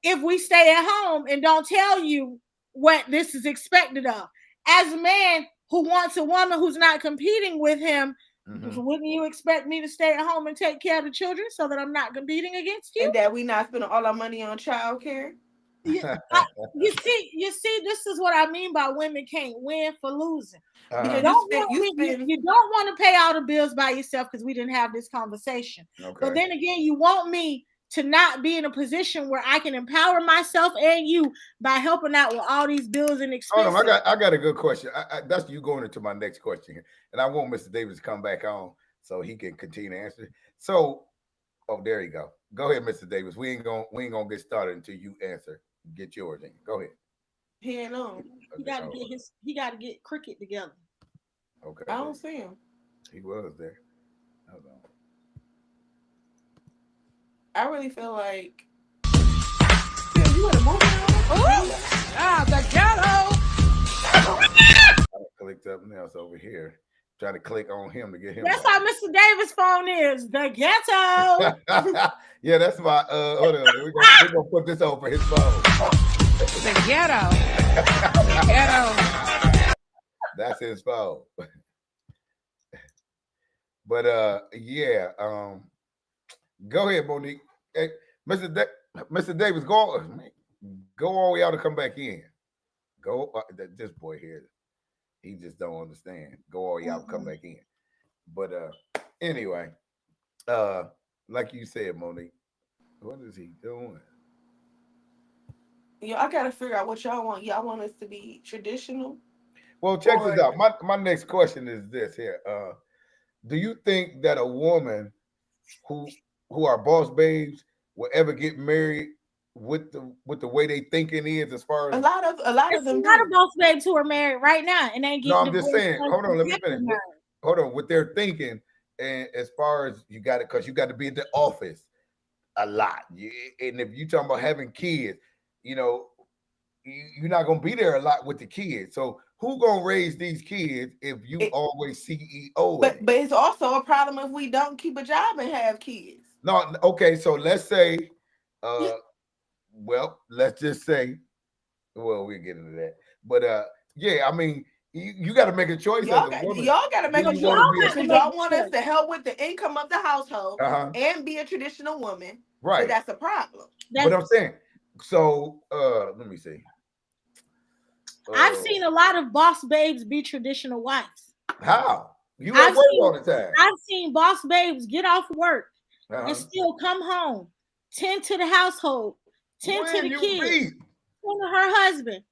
if we stay at home and don't tell you what this is expected of. As a man who wants a woman who's not competing with him, wouldn't you expect me to stay at home and take care of the children so that I'm not competing against you? And that we not spending all our money on childcare? You see, this is what I mean by women can't win for losing. You don't want to pay all the bills by yourself because we didn't have this conversation. But then again, you want me to not be in a position where I can empower myself and you by helping out with all these bills and expenses. Hold on, I got a good question. That's you going into my next question here. And I want Mr. Davis to come back on so he can continue to answer. So, there you go. Go ahead, Mr. Davis. We ain't gonna get started until you answer. Get yours in. Go ahead. He ain't on. He gotta get cricket together. Okay. I don't see him. He was there. Hold on. I really feel like you in a movie now? The ghetto. I clicked up now. It's over here. Trying to click on him to get him. That's how Mr. Davis' phone is. The ghetto. Yeah, that's my hold on. We're gonna put this over his phone. The ghetto. The ghetto. That's his phone. But yeah, go ahead, Monique. Hey, Mr. Davis, go all the way out and come back in. Go this boy here. He just don't understand. Go all the way out and come back in. But anyway, like you said, Monique, what is he doing? I gotta figure out what y'all want. Y'all want us to be traditional? Well, check this out. My next question is this here. Do you think that a woman who are boss babes will ever get married with the way they thinking is, as far as a lot of them? A lot of boss babes who are married right now and ain't getting. No, I'm just saying. Hold on, let me finish. Hold on, with their thinking, and as far as you got it, because you got to be in the office a lot, and if you talking about having kids, you're not gonna be there a lot with the kids. So who gonna raise these kids if you always CEO? But it's also a problem if we don't keep a job and have kids. No, okay. So let's say, well, let's just say, well, we'll get into that. But yeah, I mean, you got to make a choice. Y'all got to make a choice because y'all want us to help with the income of the household and be a traditional woman. Right. But that's a problem. What I'm saying. So let me see. I've seen a lot of boss babes be traditional wives. How? You at work all the time. I've seen boss babes get off work and still come home, tend to the household, tend to the kids, tend to her husband,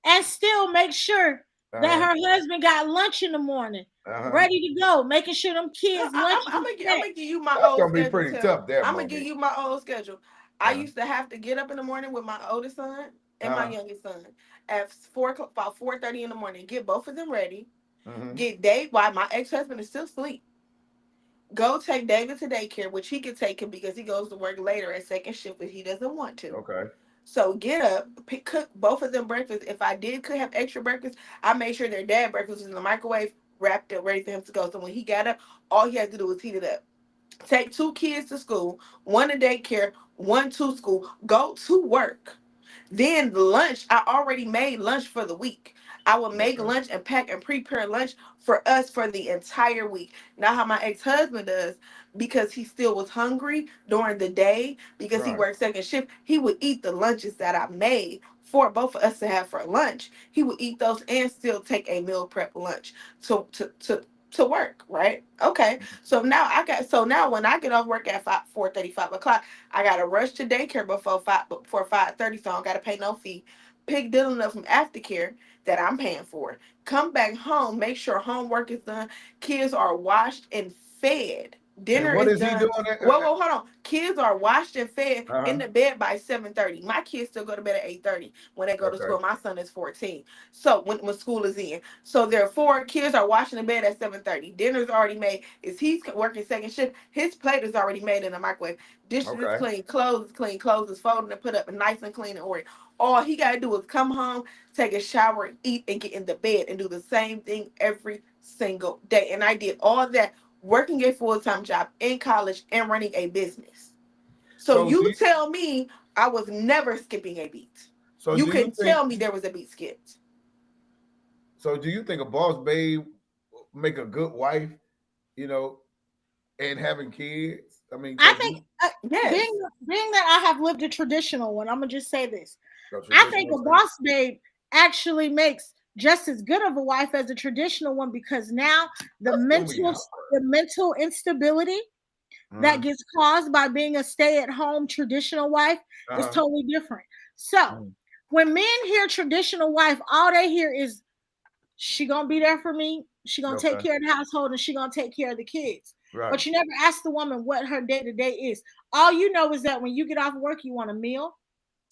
and still make sure that her husband got lunch in the morning, ready to go, making sure them kids lunch. I'm gonna give you my That's old gonna be schedule. pretty tough there, I'm gonna Monique. give you my old schedule. I used to have to get up in the morning with my oldest son and my youngest son at about 4:30 in the morning. Get both of them ready. Get Dave. While my ex-husband is still asleep. Go take David to daycare, which he could take him because he goes to work later at second shift, but he doesn't want to. Okay. So get up, cook both of them breakfast. If I could have extra breakfast, I made sure their dad breakfast was in the microwave, wrapped up, ready for him to go. So when he got up, all he had to do was heat it up. Take 2 kids to school, 1 to daycare, 1 to school. Go to work. Then lunch, I already made lunch for the week. I would make lunch and pack and prepare lunch for us for the entire week. Not how my ex-husband does, because he still was hungry during the day because he worked second shift. He would eat the lunches that I made for both of us to have for lunch. He would eat those and still take a meal prep lunch to work, right? Okay. So now when I get off work at 4:30, 5 o'clock, I gotta rush to daycare before 5:30, so I don't gotta pay no fee. Pick Dylan up from aftercare that I'm paying for. Come back home, make sure homework is done, kids are washed and fed. Dinner And what is is he done. doing? Whoa, hold on. Kids are washed and fed in the bed by 7:30. My kids still go to bed at 8:30 when they go to school. My son is 14. So when school is in. So therefore, kids are washing the bed at 7:30. Dinner's already made. Is he's working second shift? His plate is already made in the microwave. Dishes is clean, clothes is folded and put up nice and clean and ordered. All he gotta do is come home, take a shower, eat, and get in the bed and do the same thing every single day. And I did all that working a full-time job in college and running a business. So you tell me I was never skipping a beat. So you can tell me there was a beat skipped. So do you think a boss babe make a good wife, and having kids? I mean, I think being that I have lived a traditional one, I'm gonna just say this. I think a boss babe actually makes just as good of a wife as a traditional one, because now the mental instability that gets caused by being a stay-at-home traditional wife is totally different. So when men hear traditional wife, all they hear is she gonna be there for me, she gonna take care of the household, and she gonna take care of the kids. But you never ask the woman what her day-to-day is. All you know is that when you get off work, you want a meal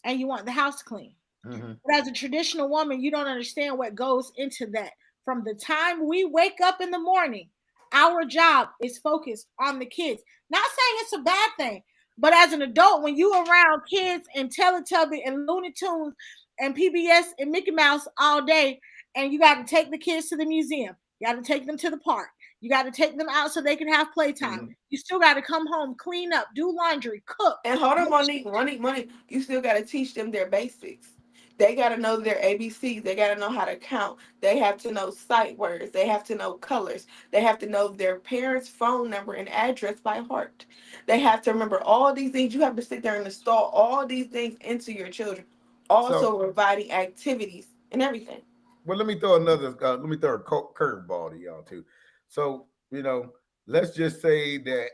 and you want the house clean. But as a traditional woman, you don't understand what goes into that. From the time we wake up in the morning, our job is focused on the kids. Not saying it's a bad thing, but as an adult, when you around kids and Teletubby and Looney Tunes and PBS and Mickey Mouse all day, and you got to take the kids to the museum, you got to take them to the park, you got to take them out so they can have playtime. You still got to come home, clean up, do laundry, cook. And hold on, Monique, you still got to teach them their basics. They got to know their ABCs. They got to know how to count. They have to know sight words. They have to know colors. They have to know their parents' phone number and address by heart. They have to remember all these things. You have to sit there and install all these things into your children. Also providing activities and everything. Well, let me throw a curveball to y'all too. So, let's just say that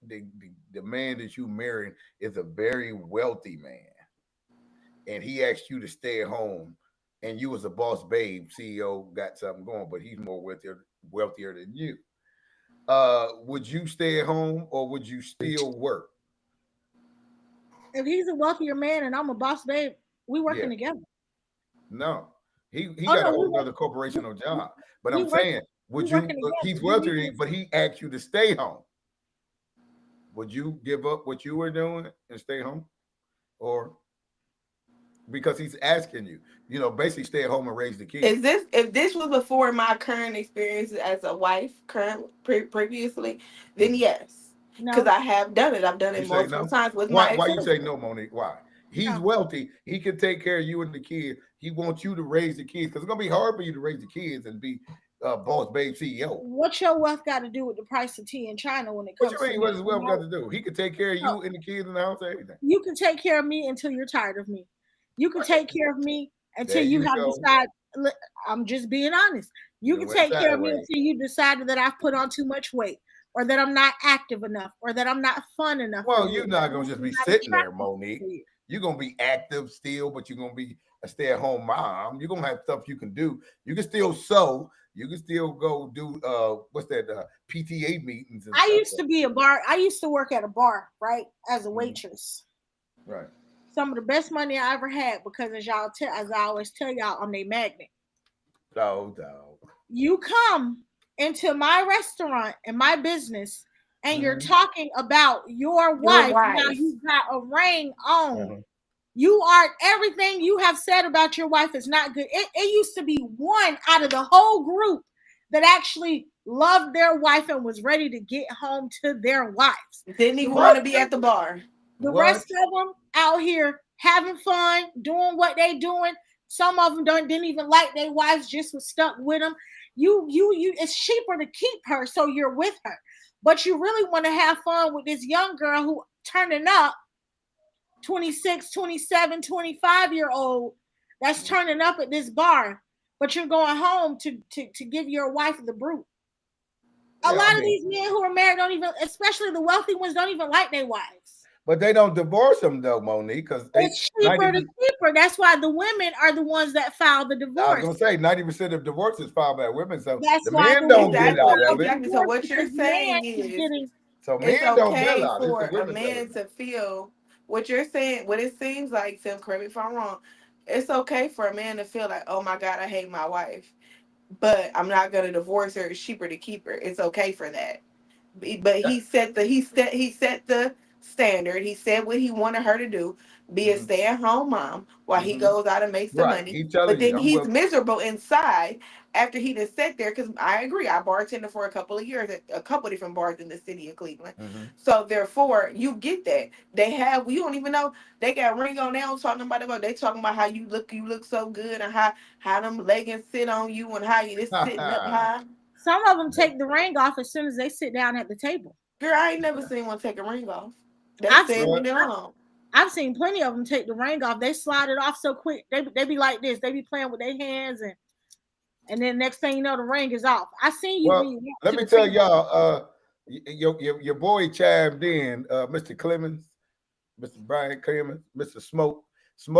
the man that you married is a very wealthy man, and he asked you to stay at home, and you was a boss babe, CEO, got something going, but he's more wealthier than you. Would you stay at home or would you still work? If he's a wealthier man and I'm a boss babe, we working together. No, he got a whole other corporation or job. But I'm saying, would you? He's wealthier, but he asked you to stay home. Would you give up what you were doing and stay home, or because he's asking you, basically stay at home and raise the kids? If this was before my current experience as a wife, previously, then yes, because I have done it. I've done it multiple times with my ex. Why you say no, Monique? Why? He's wealthy. He can take care of you and the kids. He wants you to raise the kids because it's gonna be hard for you to raise the kids and be boss babe CEO. What your wealth got to do with the price of tea in China when it comes? What you mean? What does wealth got to do? He can take care of you and the kids in the house and everything. You can take care of me until you're tired of me. You can take care of me until you have decided. I'm just being honest. You can take care of me until you decided that I've put on too much weight, or that I'm not active enough, or that I'm not fun enough. Well, you're not gonna just be sitting there, Monique. You're gonna be active still, but you're gonna be a stay-at-home mom. You're gonna have stuff you can do. You can still sew. You can still go do what's that PTA meetings and I stuff. used to be a bar. I used to work at a bar, right, as a waitress. Right. Some of the best money I ever had because as I always tell y'all, I'm a magnet. No. You come into my restaurant and my business and you're talking about your wife. Now you got a ring on. You are everything you have said about your wife is not good. It used to be one out of the whole group that actually loved their wife and was ready to get home to their wives. Didn't even want to be at the bar. The rest of them out here having fun, doing what they doing. Some of them didn't even like their wives, just was stuck with them. You, it's cheaper to keep her, so you're with her. But you really want to have fun with this young girl who turning up, 26, 27, 25-year-old, that's turning up at this bar, but you're going home to give your wife the brute. A lot of these men who are married don't even, especially the wealthy ones, don't even like their wives. But they don't divorce them though, Monique, because it's cheaper to keep her. That's why the women are the ones that file the divorce. I was gonna say 90% of divorces filed by women, so that's the why men don't get out of it. Exactly. So what you're saying is, so it's men don't okay get out. for a man to feel what you're saying. What it seems like, Tim, correct me if I'm wrong. It's okay for a man to feel like, oh my God, I hate my wife, but I'm not gonna divorce her. It's cheaper to keep her. It's okay for that. But he set the standard. He said what he wanted her to do, be a stay-at-home mom while he goes out and makes the money. But then he's miserable inside after he done sat there. Because I agree, I bartended for a couple of years at a couple of different bars in the city of Cleveland. So therefore, you get that. We don't even know, they got ring on. They don't talk about they talking about how you look so good and how them leggings sit on you and how you just sitting up high. Some of them take the ring off as soon as they sit down at the table. Girl, I ain't never seen one take a ring off. I've seen plenty of them take the ring off. They slide it off so quick. They be like this. They be playing with their hands and then next thing you know, the ring is off. I seen you. Well, let me tell y'all, your boy chimed in, Mr. Clemens, Mr. Brian Clemens, Mr. Smoke.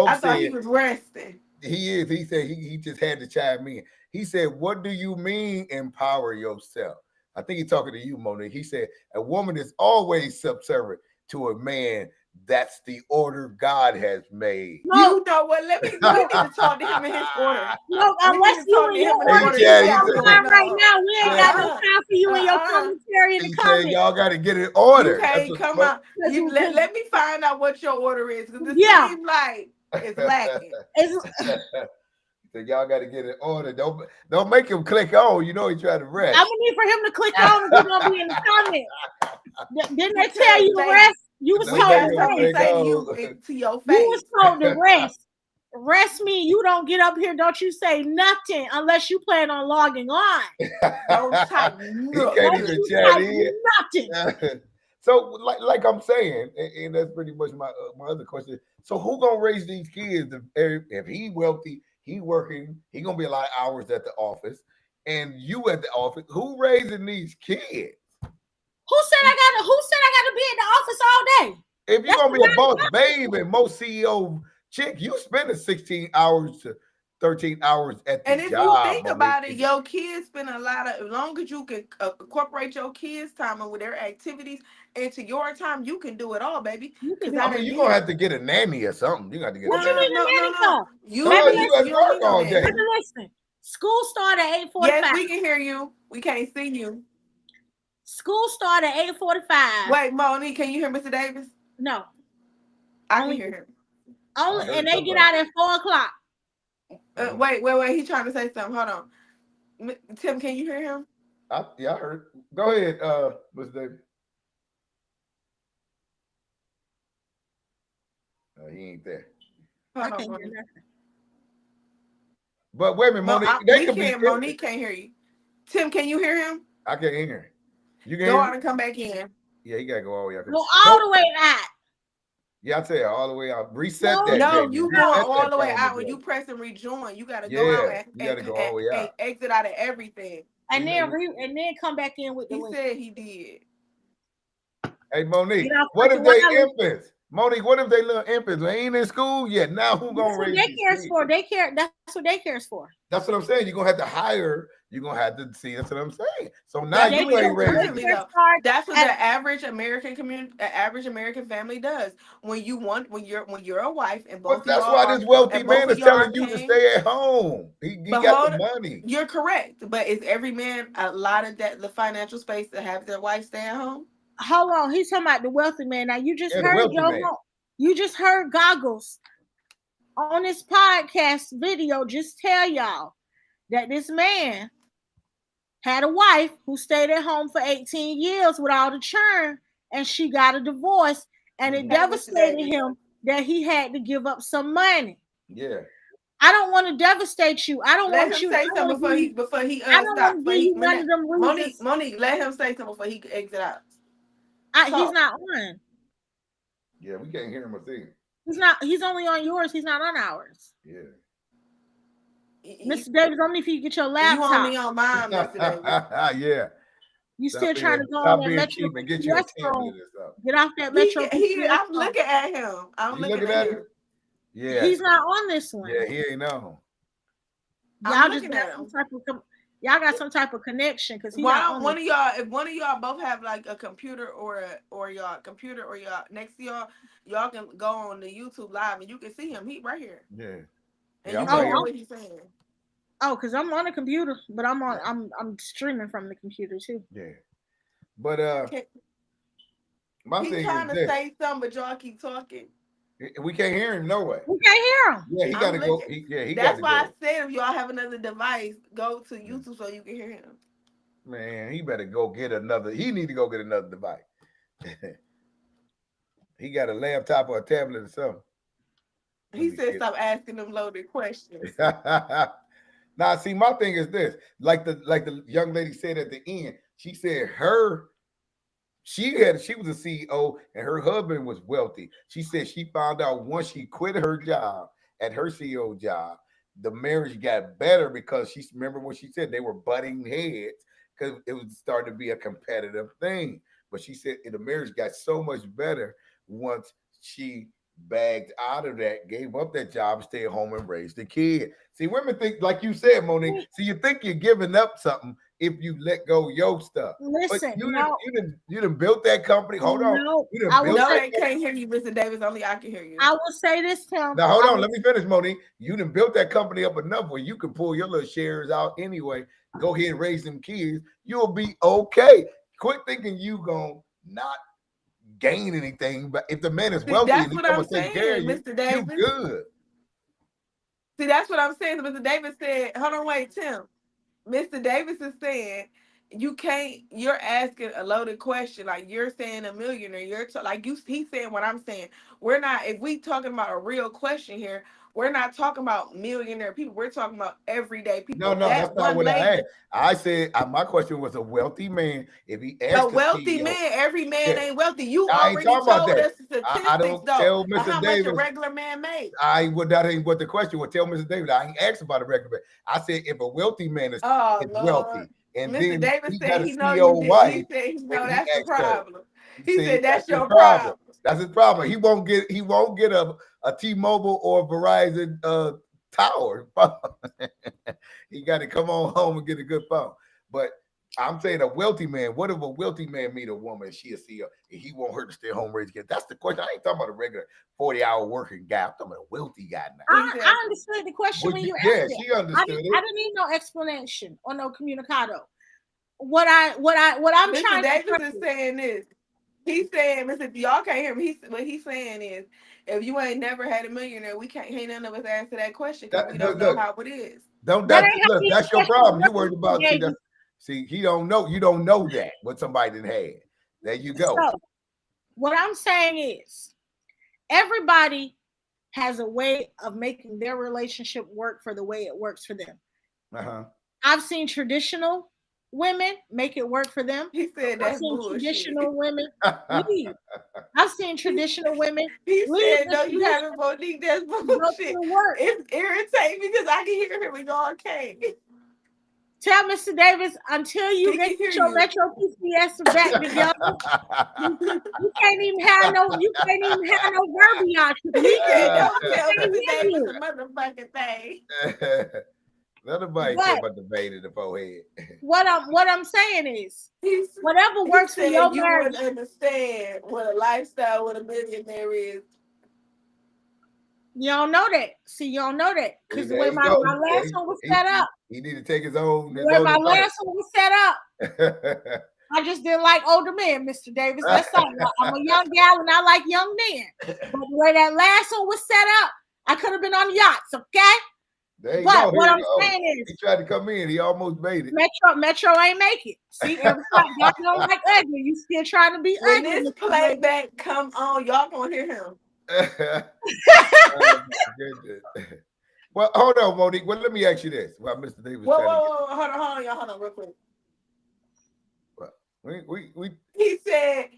I thought he was resting. He is. He said he just had to chime in. He said, "What do you mean empower yourself?" I think he's talking to you, Monique. He said, "A woman is always subservient to a man. That's the order God has made." No. You know what? We need to talk to him in his order. No, unless you in your order right now, we ain't got no time for you in your commentary in the comments. Y'all got to get in order. You can't come out. Let me find out what your order is, because it seems like it's lacking. So y'all got to get in order. Don't make him click on. You know he trying to rest. I'm gonna need for him to click on and he's gonna be in the comments. Didn't they tell you to rest? You was told to rest. To your face. You was told to rest. Rest me. You don't get up here. Don't you say nothing unless you plan on logging on. Don't type he can't even chat in. Nothing. So, like I'm saying, and that's pretty much my other question. So, who gonna raise these kids if he wealthy? He working. He gonna be a lot of hours at the office, and you at the office. Who raising these kids? Who said I gotta be in the office all day? If you're gonna be a boss babe and most CEO chick, you spending 16 hours to 13 hours at the job. And if you think about it, your kids spend a lot of. As long as you can incorporate your kids' time and with their activities into your time, you can do it all, baby. You're gonna have to get a nanny or something. You got to get. What you need a nanny for? You at work all day. Listen, school start at 8:45. Yes, we can hear you. We can't see you. School start at 8:45. Wait, Monique, can you hear Mr. Davis? No, I can hear him. Only, and they get out at 4:00. Wait. He's trying to say something. Hold on. Tim, can you hear him? I heard. Go ahead, Mr. Davis. He ain't there. But wait a minute, Monique can't hear you. Tim, can you hear him? I can't hear him. You can go out and come back in. Yeah, you gotta go all the way out. Go all the way out. Yeah, I tell you, all the way out. Reset that. No, you going all the way out. When you press and rejoin, you gotta go out and go all the way out. Exit out of everything. And then come back in with the link. He said he did. Hey, Monique, what if they infants? Monique, what if they little infants? They ain't in school yet. Now who gonna raise these kids? For daycare. That's what daycare's for. That's what I'm saying. You're gonna have to hire. You're gonna have to see. That's what I'm saying. So now you ain't raising. That's what the average American community, average American family does. When you're a wife and both. But that's why this wealthy man is telling you to stay at home. He got the money. You're correct, but is every man a lot of that the financial space to have their wife stay at home? Hold on, he's talking about the wealthy man. Now you just heard you just heard Goggles on this podcast video just tell y'all that this man had a wife who stayed at home for 18 years with all the churn, and she got a divorce, and it devastated him that he had to give up some money. Yeah. I don't want to devastate you. I don't let want him you say something before he I don't stop. want to give you one of them reasons. Monique, let him say something before he exit out. He's not on. Yeah, we can't hear him or see him. He's not. He's only on yours. He's not on ours. Yeah. Mr. Davis, only if you get your laptop. You only on mine, Mr. Davis. Yeah. You still trying to go on that Metro and get you a tablet or something. Get off that Metro. I'm looking at him. I'm looking at him. Yeah. He's not on this one. Yeah, he ain't on. Y'all just got some type of y'all got some type of connection because why don't one of y'all, if one of y'all both have like a computer or y'all computer or y'all next to y'all can go on the YouTube live and you can see him. He right here. Yeah. And you can hear what he's saying. Oh, because I'm on a computer, but I'm streaming from the computer too. Yeah. But my he's thing trying is to say something, but y'all keep talking. We can't hear him no way. We can't hear him. Yeah, he gotta go. That's why I said if y'all have another device, go to YouTube so you can hear him. Man, he better go get another. He need to go get another device. He got a laptop or a tablet or something. He said stop asking them loaded questions. Now, see, my thing is this: like the young lady said at the end, she said she was a CEO and her husband was wealthy. She said she found out once she quit her job at her CEO job, the marriage got better because remember what she said, they were butting heads because it was starting to be a competitive thing. But she said the marriage got so much better once she bagged out of that, gave up that job, stayed home and raised the kid. See, women think, like you said, Monique, so you think you're giving up something if you let go your stuff. Listen, but you done built that company. Hold on. No, they can't hear you, Mr. Davis. Only I can hear you. I will say this, Tim. Now, hold on. Let me finish, Monique. You done built that company up enough where you can pull your little shares out anyway. Go ahead and raise them kids. You'll be okay. Quit thinking you gonna not gain anything, but if the man is wealthy, that's what I'm saying, Mr. Davis. You good. See, that's what I'm saying. Mr. Davis said, hold on, wait, Tim. Mr. Davis is saying you're asking a loaded question. Like you're saying a millionaire. He's saying what I'm saying. We're not, if we talking about a real question here, we're not talking about millionaire people. We're talking about everyday people. No, that's not what I asked. I said my question was a wealthy man. If he asked a wealthy man, every man ain't wealthy. You I already told us the statistics, I don't tell Mr. how Davis much a regular man makes. That ain't what the question would tell Mr. Davis. I ain't asked about a regular man. I said if a wealthy man is wealthy, and Mr. then Davis said he got a know CEO wife, he said he know that's the problem. He said that's your problem. That's his problem. He won't get a T-Mobile or Verizon tower. He got to come on home and get a good phone. But I'm saying a wealthy man. What if a wealthy man meet a woman and she a CEO and he want her to stay home raise kids? That's the question. I ain't talking about a regular 40-hour working guy. I'm talking about a wealthy guy now. I understood the question when you asked it. She understood it. I didn't need no explanation or no comunicado. What I'm Mr. trying Davis to is saying is he's saying, Mr. Y'all can't hear him. What he's saying is, if you ain't never had a millionaire, we can't. Ain't none of us answer that question because we don't know how it is. That's your problem. You worried about see. He don't know. You don't know that what somebody didn't have. There you go. So, what I'm saying is, everybody has a way of making their relationship work for the way it works for them. I've seen traditional women make it work for them. He said that's traditional women leave. I've seen traditional women. He said, "No, you haven't, Monique. That's bullshit. It's irritating because I can hear him and y'all can't." Tell Mr. Davis until you get your Metro PCS back together. You can't even have no verbiage with me. Don't tell Mr. Davis a motherfucking thing. Nobody care about the vein in the forehead. What I'm saying is, whatever works for your you marriage. wouldn't understand what a lifestyle with a millionaire is. You don't know that. See, you don't know that because the way my last one was set up. He need to take his own. The way my last one was set up. I just didn't like older men, Mr. Davis. That's all. I'm a young gal and I like young men. But the way that last one was set up, I could have been on yachts, okay? But what I'm saying is, he tried to come in. He almost made it. Metro ain't make it. See, everybody y'all don't like ugly. You still trying to be when ugly. When this playback come on, y'all gonna hear him. Well, hold on, Monique. Well, let me ask you this. Well, Mr. Davis. Whoa, hold on, y'all. Hold on, real quick. He said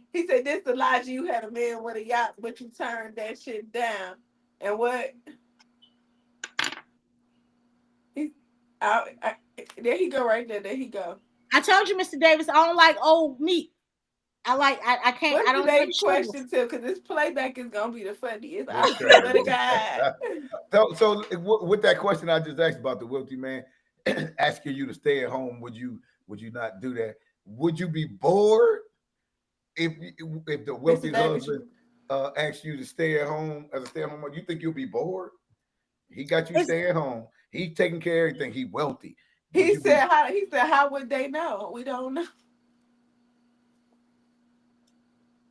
this Elijah, you had a man with a yacht, but you turned that shit down. And what? There he go right there. There he go. I told you, Mr. Davis, I don't like old meat. I can't. What's I don't the like next question too, because this playback is gonna be the funniest. I swear to God. So with that question I just asked about the wealthy man asking you to stay at home, would you not do that? Would you be bored if the wealthy husband asks you to stay at home as a stay-at-home mom? You think you'll be bored? He got you stay at home. He's taking care of everything. He wealthy. He said, how would they know? We don't know.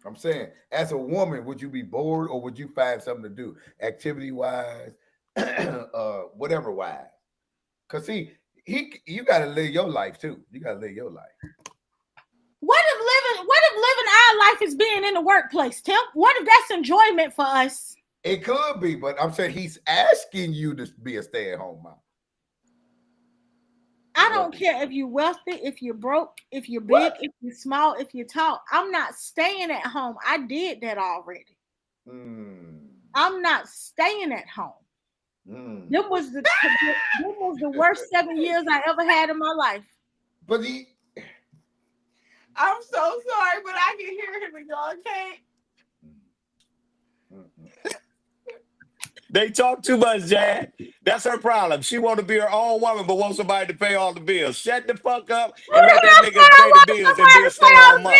I'm saying, as a woman, would you be bored or would you find something to do, activity-wise, whatever wise? Because see, you got to live your life too. You got to live your life. What if living our life is being in the workplace, Tim? What if that's enjoyment for us? It could be, but I'm saying he's asking you to be a stay-at-home mom. I don't care if you're wealthy, if you're broke, if you're big, if you're small, if you're tall. I'm not staying at home. I did that already. I'm not staying at home. Them was the worst 7 years I ever had in my life. But I'm so sorry, but I can hear him and y'all can't. They talk too much, Jan. That's her problem. She want to be her own woman, but wants somebody to pay all the bills. Shut the fuck up and let that nigga pay the bills and be a stay-at-home mom.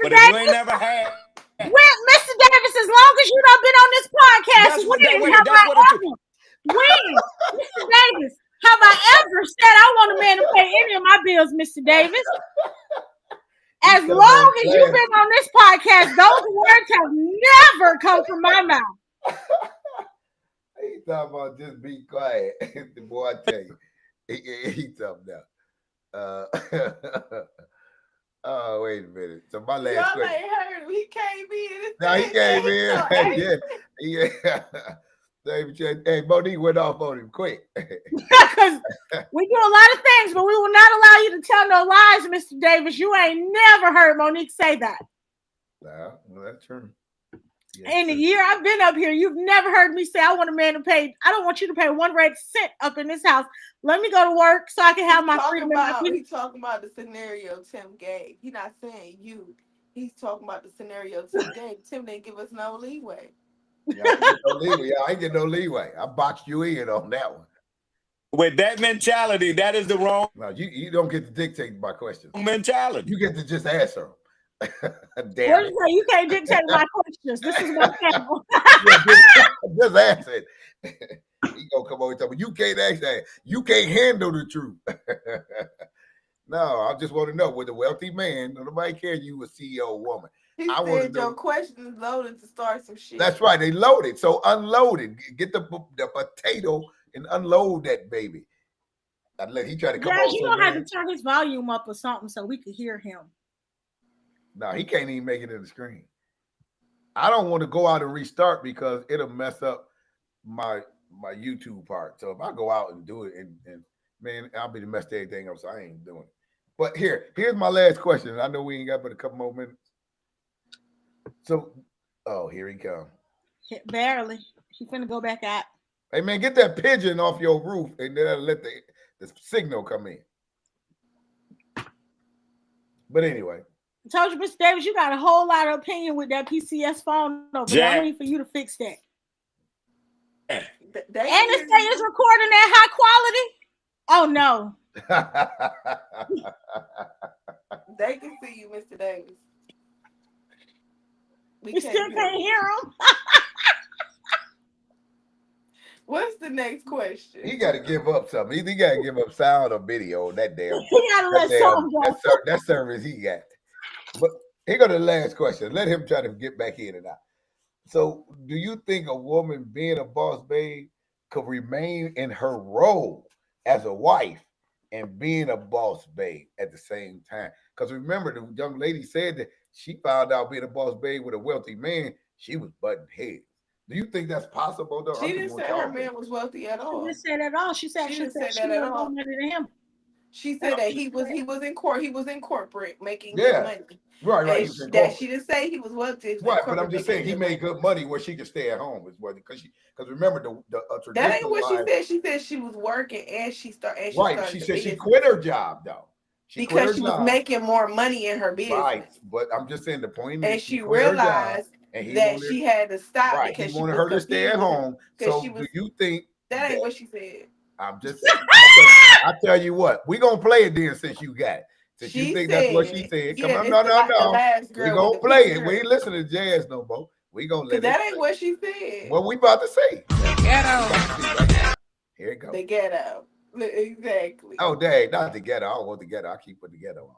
But if you ain't never had... Mr. Davis, as long as you done been on this podcast, Mr. Davis, have I ever said I want a man to pay any of my bills, Mr. Davis? As long as you've been on this podcast, those words have never come from my mouth. He talking about just be quiet. The boy, I tell you, he talking about. Oh, wait a minute. So my last y'all question. ain't heard him. He came in. No, he came in. Yeah. Hey, Monique went off on him quick. Because we do a lot of things, but we will not allow you to tell no lies, Mr. Davis. You ain't never heard Monique say that. No, that's true. In the year I've been up here, you've never heard me say I want a man to pay. I don't want you to pay 1 red cent up in this house. Let me go to work so I can have my freedom. He's talking about the scenario Tim gave. He's not saying you. He's talking about the scenario Tim gave. Tim didn't give us no leeway. Yeah, I ain't get no leeway. I boxed you in on that one. With that mentality, that is the wrong. No, you don't get to dictate my questions. Mentality. You get to just answer them. Damn it. You can't dictate my questions. This is my channel. Just answer it. He gonna come over and tell me you can't ask that. You can't handle the truth. No, I just want to know, with a wealthy man, nobody cares you a CEO woman. He said your question is loaded to start some shit. That's right. They loaded. So unload it. Get the potato and unload that baby. He tried to come over. You don't have to turn his volume up or something so we could hear him. No, he can't even make it in the screen. I don't want to go out and restart because it'll mess up my YouTube part. So if I go out and do it, and man, I'll be the mess to everything else. I ain't doing it. But here's my last question. I know we ain't got but a couple more minutes. So, here he comes. Barely. He finna go back out. Hey man, get that pigeon off your roof and then let the signal come in. But anyway. I told you, Mr. Davis, you got a whole lot of opinion with that PCS phone over there. I need for you to fix that. And it say it's recording at high quality. Oh no. They can see you, Mr. Davis. We still can't hear him. What's the next question? He got to give up something. He got to give up sound or video on that damn. He got to let something go. That service he got. But here go the last question. Let him try to get back in and out. So, do you think a woman being a boss babe could remain in her role as a wife and being a boss babe at the same time? Because remember, the young lady said that she found out being a boss babe with a wealthy man, she was butting heads. Do you think that's possible, though? She didn't say her man was wealthy at all. She didn't say that at all. She said she that had at all. more money than him. She said that he was in corporate making good money. Right. That she didn't say he was wealthy. Right, but I'm just saying he made good money where she could stay at home. Is what because remember the traditional. That ain't what she said. She said she was working and she started. Right, she said she quit her job though. Because she was making more money in her business. Right, but I'm just saying the point is, and she realized that she had to stop. Right, because he wanted her to stay at home. So do you think that ain't what she said? I'm just. I tell you what, we gonna play it then since you got it. Since you think that's what she said, come on, no. We gonna play it. We ain't listening to jazz no more. We gonna let it. That ain't what she said. What we about to say? Ghetto. Here it goes. The ghetto. Exactly. Oh, dang, not the ghetto. I don't want the ghetto. I keep putting the ghetto on.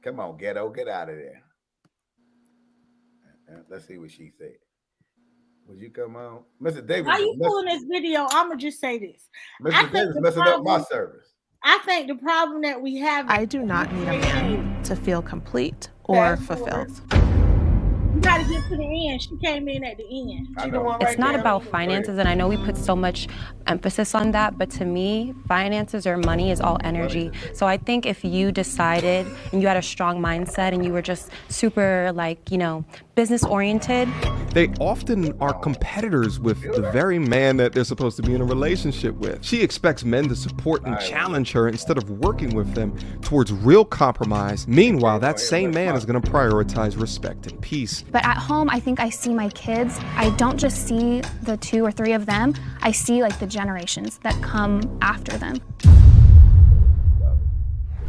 Come on, ghetto, get out of there. Let's see what she said. Would you come on? Mr. Davis. Why you pulling this video? I'm going to just say this. Mr. Davis messing up my service. I think the problem that we have. I do not need a man to feel complete or fulfilled. You got to get to the end. She came in at the end. It's not about finances, and I know we put so much emphasis on that, but to me, finances or money is all energy. So I think if you decided and you had a strong mindset and you were just super, business oriented. They often are competitors with the very man that they're supposed to be in a relationship with. She expects men to support and challenge her instead of working with them towards real compromise. Meanwhile, that same man is going to prioritize respect and peace. But at home, I think I see my kids. I don't just see the 2 or 3 of them. I see the generations that come after them.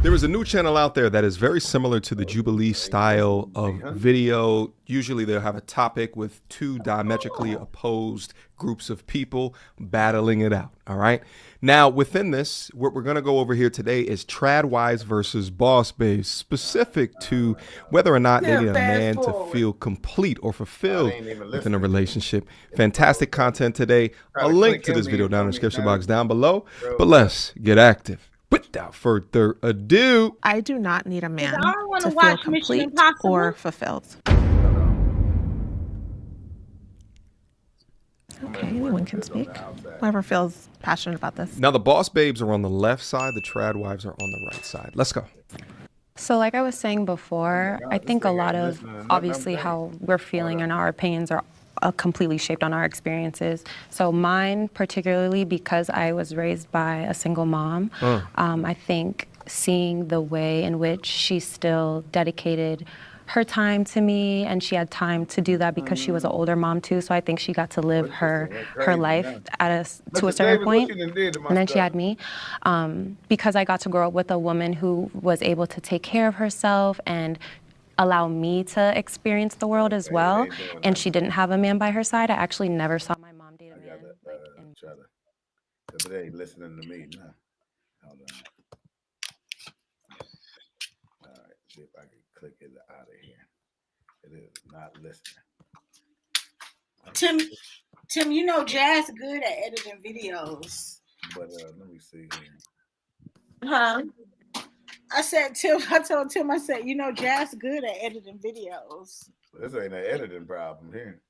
There is a new channel out there that is very similar to the Jubilee style of video. Usually they'll have a topic with 2 diametrically opposed groups of people battling it out, all right? Now, within this, what we're going to go over here today is trad wives versus boss babes, specific to whether or not they need a man to feel complete or fulfilled within a relationship. Fantastic content today. A link to this video down in the description box down below. But let's get active. Without further ado, I do not need a man to feel watch complete or fulfilled. Okay, anyone can speak. Whoever feels passionate about this. Now the boss babes are on the left side, the trad wives are on the right side. Let's go. So like I was saying before, I think a lot of obviously how we're feeling and our opinions are completely shaped on our experiences. So mine, particularly because I was raised by a single mom, I think seeing the way in which she still dedicated her time to me, and she had time to do that because she was an older mom too. So I think she got to live her life to a certain point, and then she had me. Because I got to grow up with a woman who was able to take care of herself and allow me to experience the world as well, and she didn't have a man by her side. I actually never saw my mom date a man. But they ain't listening to me now. Hold on. All right, see if I can click it out of here. It is not listening. Tim, you know Jazz good at editing videos. But let me see here. Huh? I told Tim, I said, you know, Jazz good at editing videos. This ain't an editing problem here.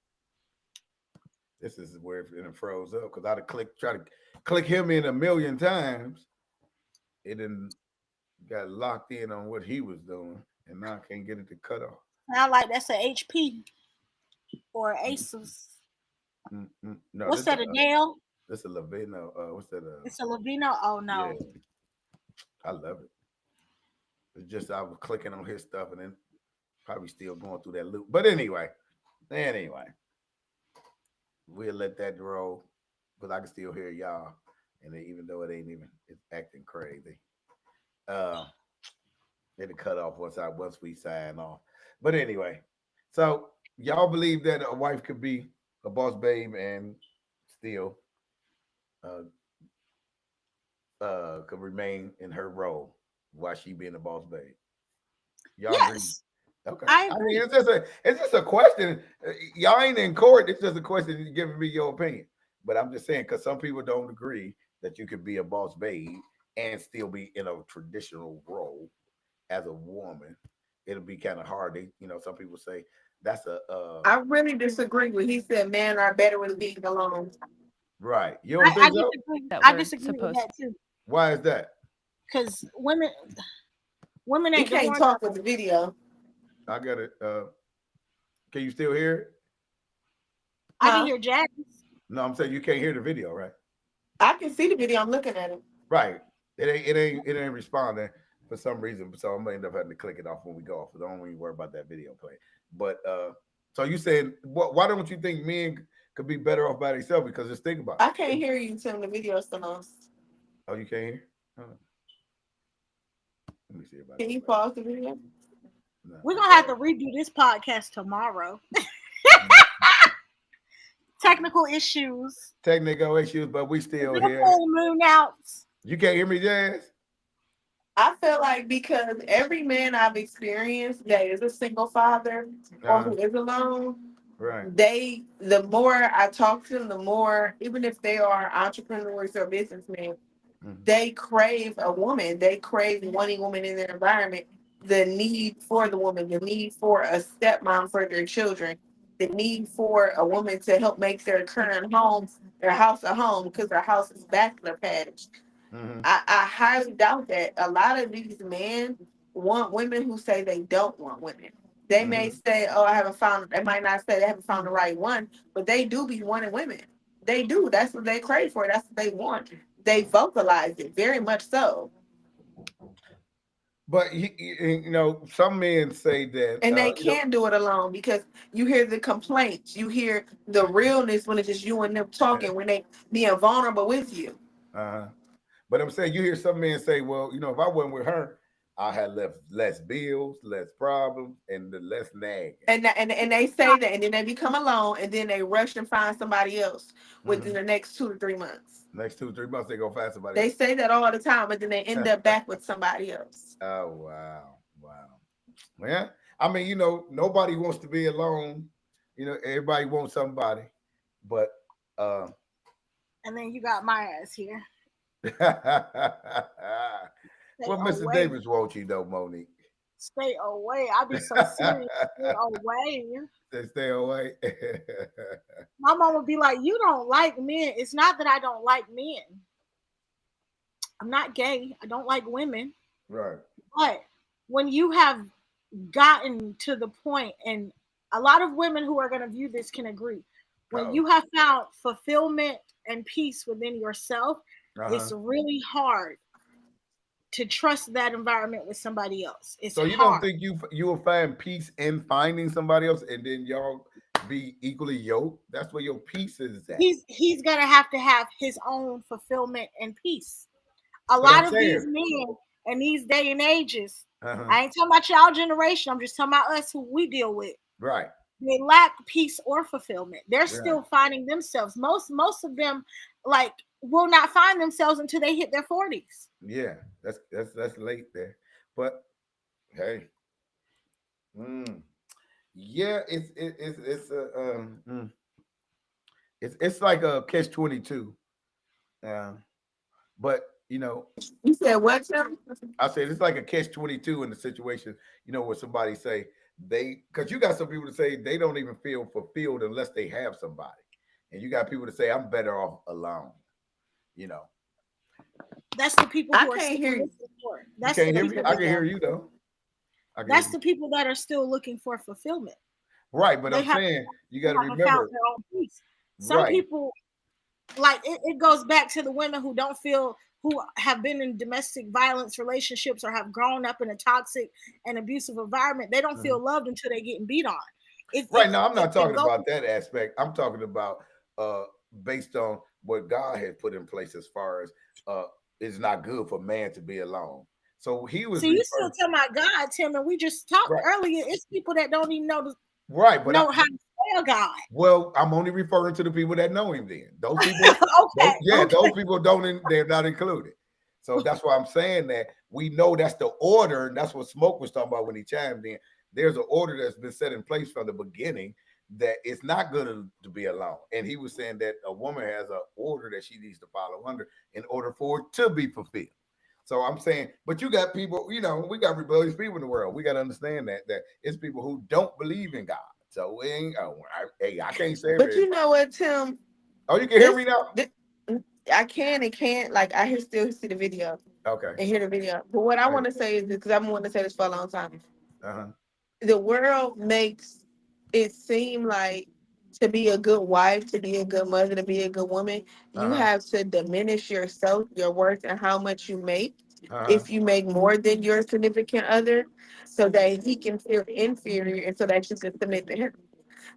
This is where it froze up because I'd try to click him in a million times. It didn't got locked in on what he was doing, and now I can't get it to cut off. Sound like that's an HP or an Asus. No, what's that? A Dell? This is a Levino. What's that? It's a Levino. Oh no. Yeah. I love it. It's just I was clicking on his stuff and then probably still going through that loop. But anyway, we'll let that roll because I can still hear y'all. And even though it's acting crazy. It'll cut off once we sign off. But anyway, so y'all believe that a wife could be a boss babe and still could remain in her role while she being a boss babe. Y'all yes. agree? Okay. I mean, it's just a question. Y'all ain't in court. It's just a question. You're giving me your opinion. But I'm just saying because some people don't agree that you could be a boss babe and still be in a traditional role as a woman. It'll be kind of hard. Some people say that's I really disagree with. He said men are better with being alone. Right. You don't think so? I disagree with that too. Why is that? Because women We ain't can't talk with the video. I got it. Can you still hear it? I can hear Jack. No, I'm saying you can't hear the video, right? I can see the video. I'm looking at it. Right. It ain't responding for some reason. So I'm gonna end up having to click it off when we go off. So don't even worry about that video play. But so you said why don't you think men could be better off by themselves? Because just think about it. I can't hear you, Tim. The video is still on. Oh, you can't hear? Let me see about Can you pause the video? No. We're gonna have to redo this podcast tomorrow. Technical issues, but we still here. Full moon outs. You can't hear me, Jazz? I feel like because every man I've experienced that is a single father or who is alone, right? The more I talk to them, the more, even if they are entrepreneurs or businessmen, they crave a woman. They crave wanting women in their environment. The need for the woman, the need for a stepmom for their children, the need for a woman to help make their current home, their house a home, because their house is bachelor pad. I highly doubt that a lot of these men want women who say they don't want women. They may say, "Oh, they might not say they haven't found the right one," but they do be wanting women. They do. That's what they crave for. That's what they want. They vocalize it very much so. But some men say that, and they can't do it alone because you hear the complaints, you hear the realness when it's just you and them talking, when they being vulnerable with you. But I'm saying you hear some men say, "Well, if I wasn't with her, I had less bills, less problems, and the less nagging." And they say that, and then they become alone, and then they rush and find somebody else within the next 2 to 3 months. Next 2 to 3 months, they go find somebody They else. say that all the time, but then they end up back with somebody else. Oh, wow. Yeah, I mean, nobody wants to be alone. Everybody wants somebody, but and then you got my ass here. Well, Mr. Davis wants you though, Monique. Stay away. I be so serious. Stay away. Stay away. My mom would be like, "You don't like men." It's not that I don't like men. I'm not gay. I don't like women. Right. But when you have gotten to the point, and a lot of women who are going to view this can agree, when you have found fulfillment and peace within yourself, it's really hard to trust that environment with somebody else. It's so you hard. Don't think you will find peace in finding somebody else, and then y'all be equally yoked? That's where your peace is at. He's gonna have to have his own fulfillment and peace. A lot of these men in these day and ages, I ain't talking about y'all generation. I'm just talking about us who we deal with. Right. They lack peace or fulfillment. They're still finding themselves. Most of them will not find themselves until they hit their 40s. Yeah, that's late there. But hey, yeah, it's like a catch-22. But you said what, Tim? I said it's like a catch-22 in the situation, where somebody say because you got some people to say they don't even feel fulfilled unless they have somebody, and you got people to say I'm better off alone. That's the people who I can't hear you. That's you can't hear me? I can hear you though. That's the people that are still looking for fulfillment. Right, but I'm saying you got to remember some people, like it goes back to the women who who have been in domestic violence relationships or have grown up in a toxic and abusive environment, they don't feel loved until they're getting beat on. Right now, I'm not talking about that aspect. I'm talking about based on what God has put in place as far as it's not good for man to be alone. So he was. See, you still tell my God, Tim, and we just talked earlier. It's people that don't even know but how to spell God. Well, I'm only referring to the people that know him. Then those people, those people they're not included. So that's why I'm saying that we know that's the order, and that's what Smoke was talking about when he chimed in. There's an order that's been set in place from the beginning that it's not good to be alone. And he was saying that a woman has an order that she needs to follow under in order for it to be fulfilled. So I'm saying, but you got people, we got rebellious people in the world. We got to understand that it's people who don't believe in God. So we ain't, I can't say. But you know what, Tim? Oh, you can hear me now? I can and can't. Like, I still see the video. Okay. And hear the video. But what I want to say is, because I've been wanting to say this for a long time. Uh-huh. The world makes it seem like to be a good wife, to be a good mother, to be a good woman, you have to diminish yourself, your worth, and how much you make. If you make more than your significant other, so that he can feel inferior and so that you can submit to him.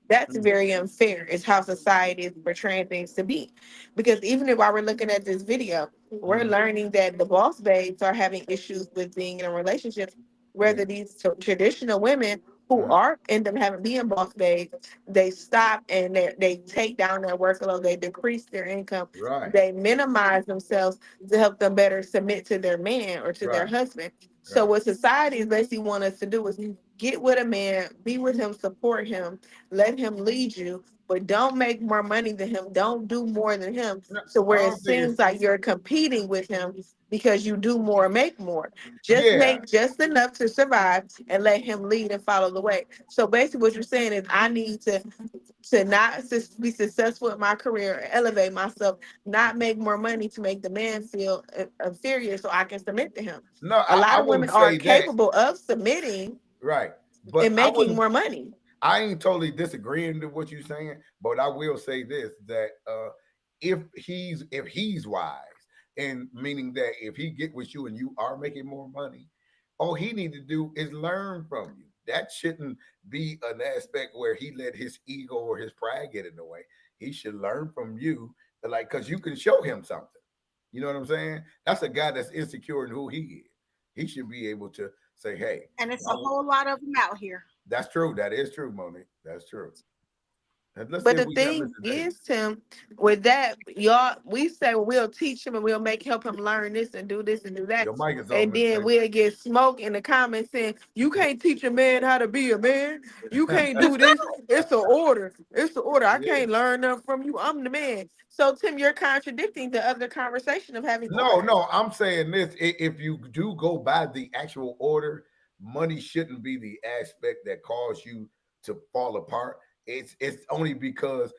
That's very unfair. It's how society is portraying things to be. Because even if while we're looking at this video, we're learning that the boss babes are having issues with being in a relationship, whether these traditional women who are end up having being boss babes, they stop and they take down their workload, they decrease their income, they minimize themselves to help them better submit to their man or to their husband. So what society is basically want us to do is get with a man, be with him, support him, let him lead you, but don't make more money than him. Don't do more than him. So where it seems like you're competing with him because you do more, make more. Just make just enough to survive and let him lead and follow the way. So basically what you're saying is I need to not be successful in my career, elevate myself, not make more money to make the man feel inferior so I can submit to him. No, a lot I of women wouldn't are say capable of submitting but and making more money. I ain't totally disagreeing with what you're saying, but I will say this, that if he's wise, and meaning that if he get with you and you are making more money, all he need to do is learn from you. That shouldn't be an aspect where he let his ego or his pride get in the way. He should learn from you, like, because you can show him something. You know what I'm saying? That's a guy that's insecure in who he is. He should be able to say, hey. And it's a whole lot of them out here. That's true. That is true, Monique. That's true. But the thing is, Tim, with that, we say we'll teach him and we'll help him learn this and do this and do that. And then we'll get smoke in the comments saying, you can't teach a man how to be a man. You can't do this. It's an order. It's an order. I can't learn nothing from you. I'm the man. So, Tim, you're contradicting the other conversation of having No, I'm saying this. If you do go by the actual order, money shouldn't be the aspect that cause you to fall apart. It's only because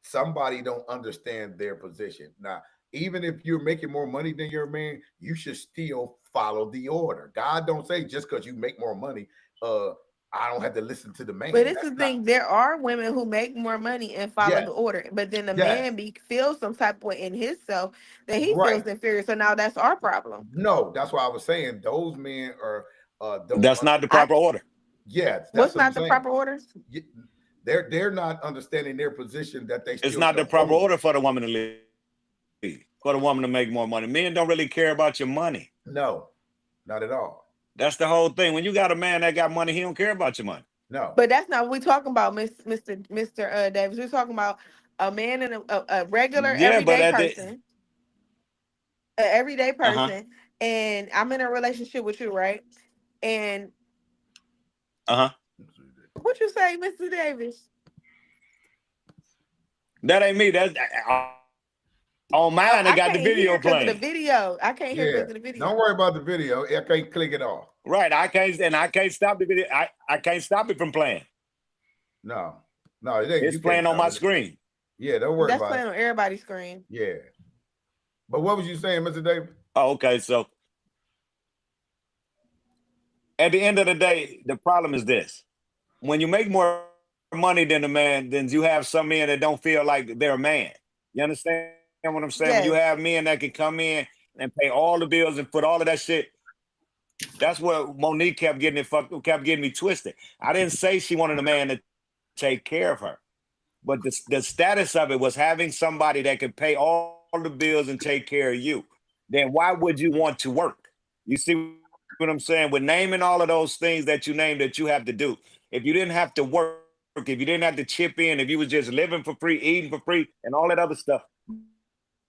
somebody don't understand their position. Now, even if you're making more money than your man, you should still follow the order. God don't say just because you make more money, I don't have to listen to the man. But it's the thing, there are women who make more money and follow the order, but then the man feels some type of way in himself that he feels inferior. So now that's our problem. No, that's why I was saying those men are. That's not the proper order. Yeah, what's not the proper order? They're not understanding their position that they. It's not the proper order for the woman to leave, for the woman to make more money. Men don't really care about your money. No, not at all. That's the whole thing. When you got a man that got money, he don't care about your money. No. But that's not what we're talking about, Mr. Davis. We're talking about a man and a regular everyday person. An everyday person. And I'm in a relationship with you, right? And what you say, Mr. Davis? That ain't me. That's on mine. I got the video playing. The video. I can't hear because of the video. Don't worry about the video. I can't click it off. Right. I can't stop the video. I can't stop it from playing. No, it ain't. It's playing on my screen. Yeah, don't worry about it. That's playing on everybody's screen. Yeah. But what was you saying, Mr. Davis? Oh, okay. So at the end of the day, the problem is this. When you make more money than a man, then you have some men that don't feel like they're a man. You understand what I'm saying? Yes. When you have men that can come in and pay all the bills and put all of that shit. That's what Monique kept getting me twisted. I didn't say she wanted a man to take care of her, but the status of it was having somebody that could pay all the bills and take care of you. Then why would you want to work? You see what I'm saying? With naming all of those things that you named that you have to do. If you didn't have to work, if you didn't have to chip in, if you was just living for free, eating for free, and all that other stuff,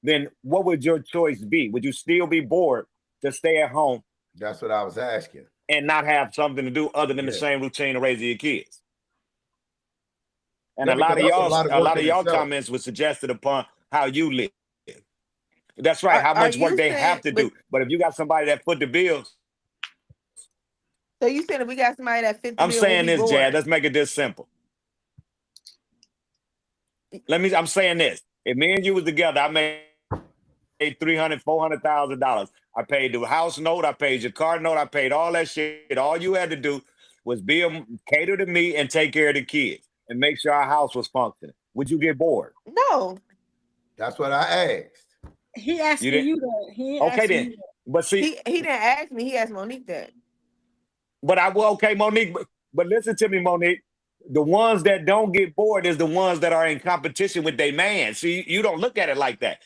then what would your choice be? Would you still be bored to stay at home? That's what I was asking. And not have something to do other than the same routine of raising your kids. And a lot of y'all comments were suggested upon how you live. That's right, how much work they have to do. But if you got somebody that foot the bills. So you saying if we got somebody that fit the I'm bill, saying we'll be this, bored? Jad. Let's make it this simple. I'm saying this. If me and you was together, I made $300,000, $400,000. I paid the house note, I paid your car note, I paid all that shit. All you had to do was cater to me and take care of the kids and make sure our house was functioning. Would you get bored? No. That's what I asked. He asked you that. Okay then. But see, he didn't ask me. He asked Monique that. But okay, Monique. But listen to me, Monique. The ones that don't get bored is the ones that are in competition with their man. See, you don't look at it like that.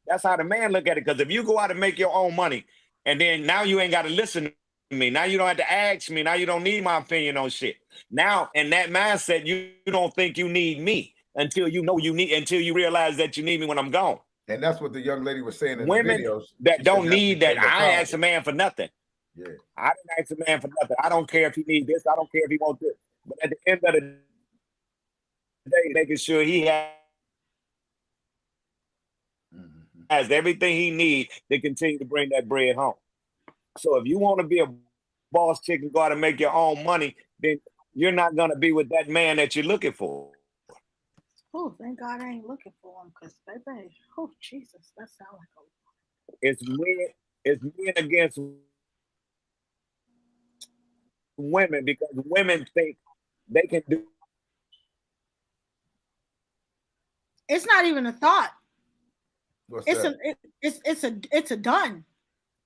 That's how the man look at it. Because if you go out and make your own money, and then now you ain't got to listen to me. Now you don't have to ask me. Now you don't need my opinion on shit. Now, in that mindset, you don't think you need me until you realize that you need me when I'm gone. And that's what the young lady was saying in Women the videos. that don't need that. I ain't ask a man for nothing. Yeah. I didn't ask a man for nothing. I don't care if he needs this. I don't care if he wants this. But at the end of the day, making sure he has everything he needs to continue to bring that bread home. So if you want to be a boss chick and go out and make your own money, then you're not going to be with that man that you're looking for. Oh, thank God I ain't looking for him, because baby, oh Jesus, that sounds like a. It's men against women, because women think they can do. It's not even a thought. It's a done.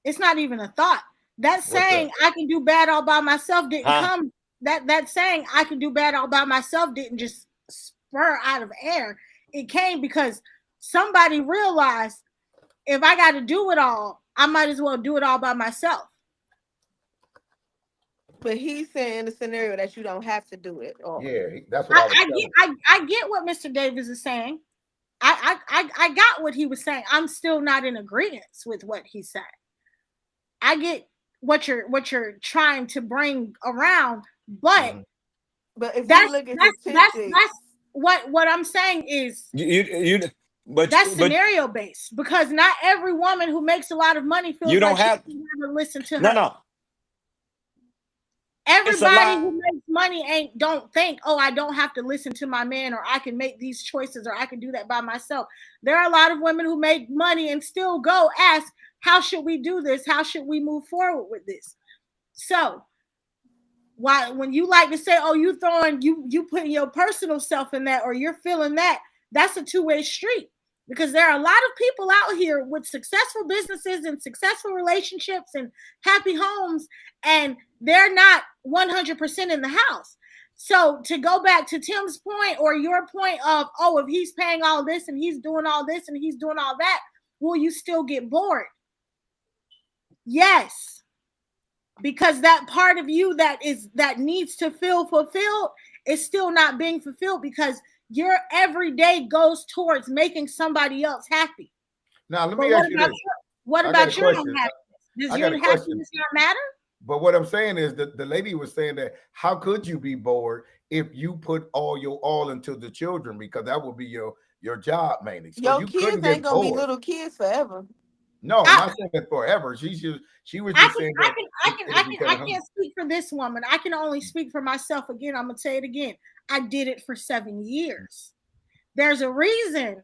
It's not even a thought. That saying I can do bad all by myself didn't come. That saying I can do bad all by myself didn't just spur out of air. It came because somebody realized if I got to do it all, I might as well do it all by myself. But he's saying in the scenario that you don't have to do it. Yeah, that's what I get what Mr. Davis is saying. I got what he was saying. I'm still not in agreement with what he said. I get what you're trying to bring around, but if that's you look at what I'm saying is that's scenario based, because not every woman who makes a lot of money feels you don't like have she can never listen to her. No. Everybody who makes money don't think, oh, I don't have to listen to my man, or I can make these choices, or I can do that by myself. There are a lot of women who make money and still go ask, how should we do this? How should we move forward with this? So when you like to say, oh, you putting your personal self in that, or you're feeling that, that's a two-way street. Because there are a lot of people out here with successful businesses and successful relationships and happy homes, and they're not 100% in the house. So to go back to Tim's point, or your point of, oh, if he's paying all this and he's doing all this and he's doing all that, will you still get bored? Yes. Because that part of you that needs to feel fulfilled is still not being fulfilled, because your every day goes towards making somebody else happy. Now, let me ask you this. What about your own happiness? Does your happiness not matter? But what I'm saying is that the lady was saying that how could you be bored if you put all your all into the children, because that would be your job mainly. So your kids ain't gonna be little kids forever. No, I'm not saying forever. She was just saying that I can't speak for this woman. I can only speak for myself. Again, I'm gonna say it again. I did it for 7 years. There's a reason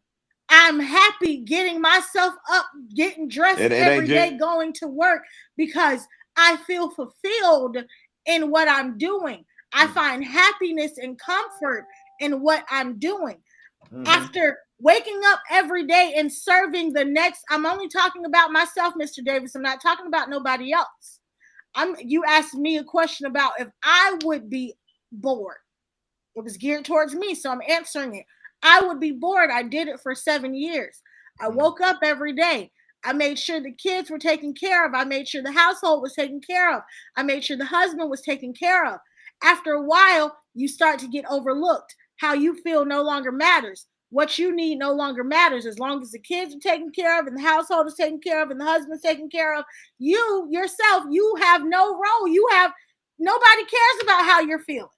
I'm happy getting myself up, getting dressed every day, going to work, because I feel fulfilled in what I'm doing. I find happiness and comfort in what I'm doing. After Waking up every day and serving the next. I'm only talking about myself, Mr. Davis. I'm not talking about nobody else. You asked me a question about if I would be bored. It was geared towards me, so I'm answering it. I would be bored. I did it for 7 years. I woke up every day. I made sure the kids were taken care of. I made sure the household was taken care of. I made sure the husband was taken care of. After a while, you start to get overlooked. How you feel no longer matters. What you need no longer matters. As long as the kids are taken care of and the household is taken care of and the husband's taken care of, you yourself, you have no role. Nobody cares about how you're feeling.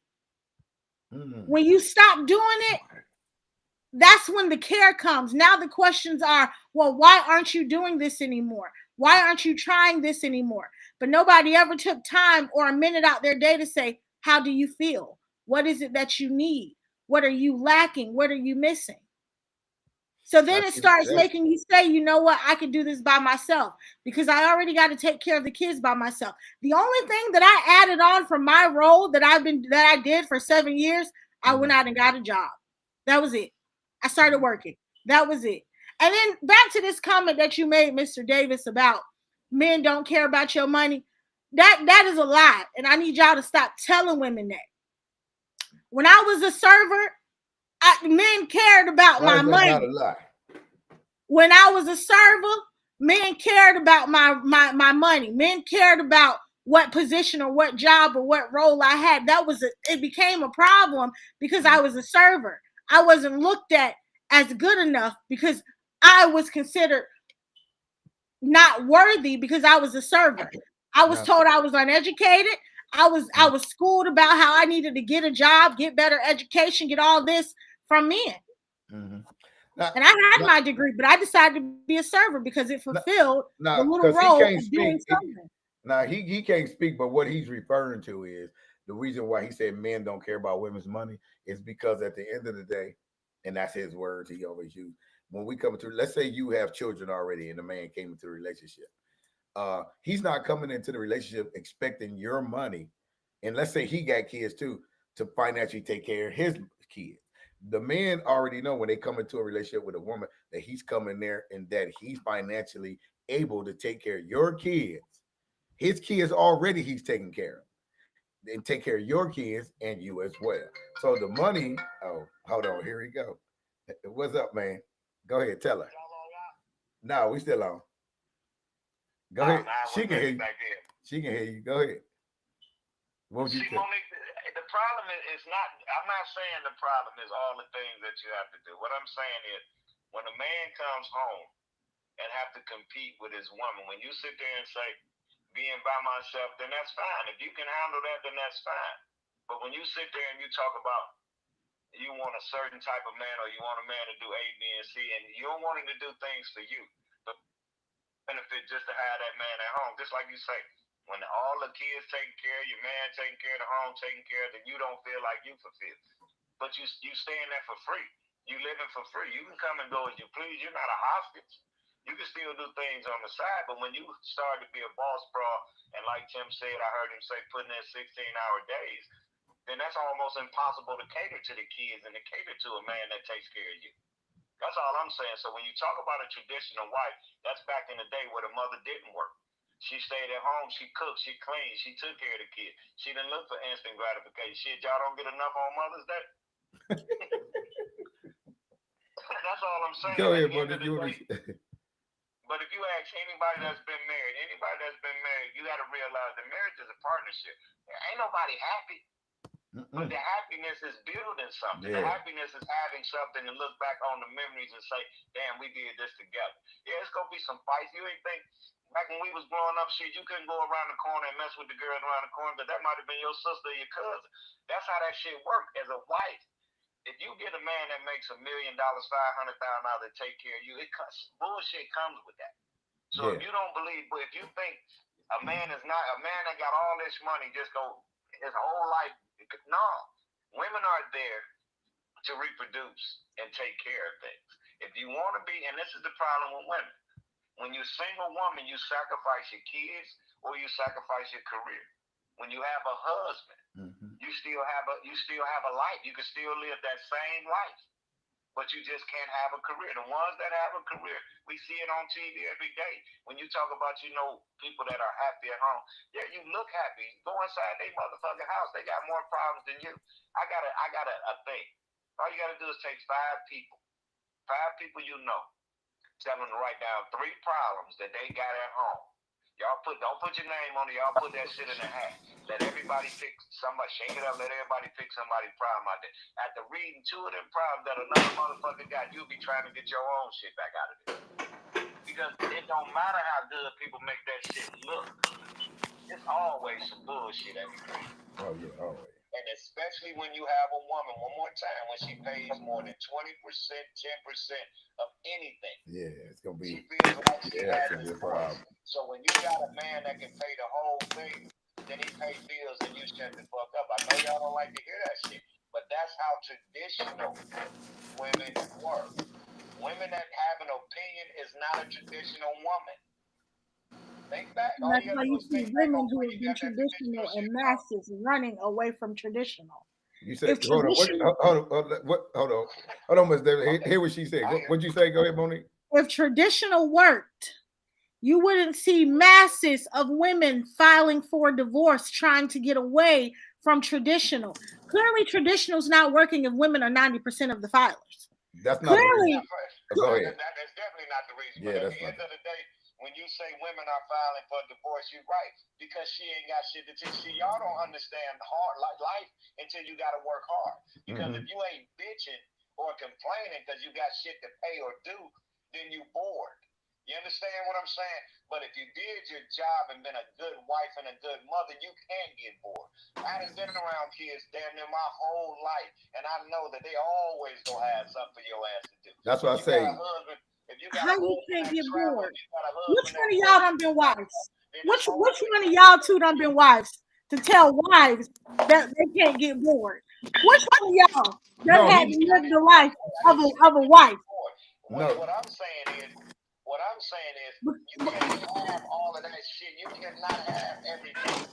When you stop doing it, that's when the care comes. Now the questions are, well, why aren't you doing this anymore? Why aren't you trying this anymore? But nobody ever took time or a minute out their day to say, how do you feel? What is it that you need? What are you lacking? What are you missing? So then it starts making you say, you know what, I can do this by myself because I already got to take care of the kids by myself. The only thing that I added on from my role that I did for 7 years, I went out and got a job. That was it. I started working. That was it. And then back to this comment that you made, Mr. Davis, about men don't care about your money. That is a lie. And I need y'all to stop telling women that. When I was a server, men cared about my money. Not a lie. When I was a server, men cared about my money. Men cared about what position or what job or what role I had. It became a problem because I was a server. I wasn't looked at as good enough because I was considered not worthy because I was a server. I was told I was uneducated. I was schooled about how I needed to get a job, get better education, get all this from men. And I had my degree, but I decided to be a server because it fulfilled the little role of doing something. He can't speak, but what he's referring to is the reason why he said men don't care about women's money is because at the end of the day, and that's his words he always used, when we come to, let's say you have children already and the man came into the relationship. He's not coming into the relationship expecting your money. And let's say he got kids too, to financially take care of his kids. The men already know when they come into a relationship with a woman that he's coming there and that he's financially able to take care of your kids. His kids already he's taking care of. And take care of your kids and you as well. So the money, hold on, here we go. What's up, man? Go ahead, tell her. No, we still on. Go ahead. She can hear you. She can hear you. Go ahead. What would you say? Monique, the problem is not, I'm not saying the problem is all the things that you have to do. What I'm saying is when a man comes home and have to compete with his woman, when you sit there and say, being by myself, then that's fine. If you can handle that, then that's fine. But when you sit there and you talk about you want a certain type of man or you want a man to do A, B, and C, and you don't want him to do things for you, but benefit just to have that man at home. Just like you say, when all the kids taken care of, your man taking care of the home, taking care of, then you don't feel like you fulfilled. But you staying there for free. You living for free. You can come and go as you please. You're not a hostage. You can still do things on the side, but when you start to be a boss bra, and like Tim said, I heard him say putting in 16-hour days, then that's almost impossible to cater to the kids and to cater to a man that takes care of you. That's all I'm saying. So when you talk about a traditional wife, that's back in the day where the mother didn't work. She stayed at home, she cooked, she cleaned, she took care of the kid. She didn't look for instant gratification. Shit, y'all don't get enough on Mother's Day? That's all I'm saying. Go ahead, buddy. But if you ask anybody that's been married, you got to realize that marriage is a partnership. Ain't nobody happy. But the happiness is building something. Yeah. The happiness is having something to look back on the memories and say, damn, we did this together. Yeah, it's going to be some fights. You ain't think, back when we was growing up, shit, you couldn't go around the corner and mess with the girls around the corner, but that might have been your sister or your cousin. That's how that shit worked as a wife. If you get a man that makes $1 million, $500,000 to take care of you, bullshit comes with that. So if you don't believe, but if you think a man that got all this money just go his whole life, no. Women are there to reproduce and take care of things. If you want to be, and this is the problem with women, when you're a single woman, you sacrifice your kids or you sacrifice your career. When you have a husband, you still have a life. You can still live that same life. but you just can't have a career. The ones that have a career, we see it on TV every day. When you talk about, people that are happy at home, yeah, you look happy. Go inside their motherfucking house. They got more problems than you. I got a thing. All you gotta do is take 5 people tell them to write down 3 problems that they got at home. Y'all don't put your name on it. Y'all put that shit in the hat. Let everybody pick somebody, shake it up. Let everybody pick somebody's problem out there. After reading 2 of them problems that another motherfucker got, you'll be trying to get your own shit back out of there. Because it don't matter how good people make that shit look. It's always some bullshit everywhere. Oh yeah, always. And especially when you have a woman, one more time, when she pays more than 20%, 10% of anything. Yeah, it's gonna be. She feels like she Yeah, has it's gonna be this a problem. So when you got a man that can pay the whole thing, then he pay bills and you shut the fuck up. I know y'all don't like to hear that shit, but that's how traditional women work. Women that have an opinion is not a traditional woman. Think back. And that's why you see women who have been traditional and masses running away from traditional. You said, hold on, Miss David. Hear what she said. What'd you say? Go ahead, Monique. If traditional worked, you wouldn't see masses of women filing for divorce trying to get away from traditional. Clearly, traditional is not working if women are 90% of the filers. That's not clearly. Go ahead. That's definitely not the reason. Yeah, but at the end of the day, when you say women are filing for divorce, you're right. Because she ain't got shit to teach. See, y'all don't understand hard life until you got to work hard. Because if you ain't bitching or complaining because you got shit to pay or do, then you bored. You understand what I'm saying? But if you did your job and been a good wife and a good mother, you can't get bored. I done been around kids damn near my whole life, and I know that they always gonna have something for your ass to do. That's what I say. How you can't get bored? Which one of y'all done been wives? Which one of y'all two done been wives to tell wives that they can't get bored? Which one of y'all done had to live the life of a wife? What I'm saying is, you can't have all of that shit. You cannot have everything.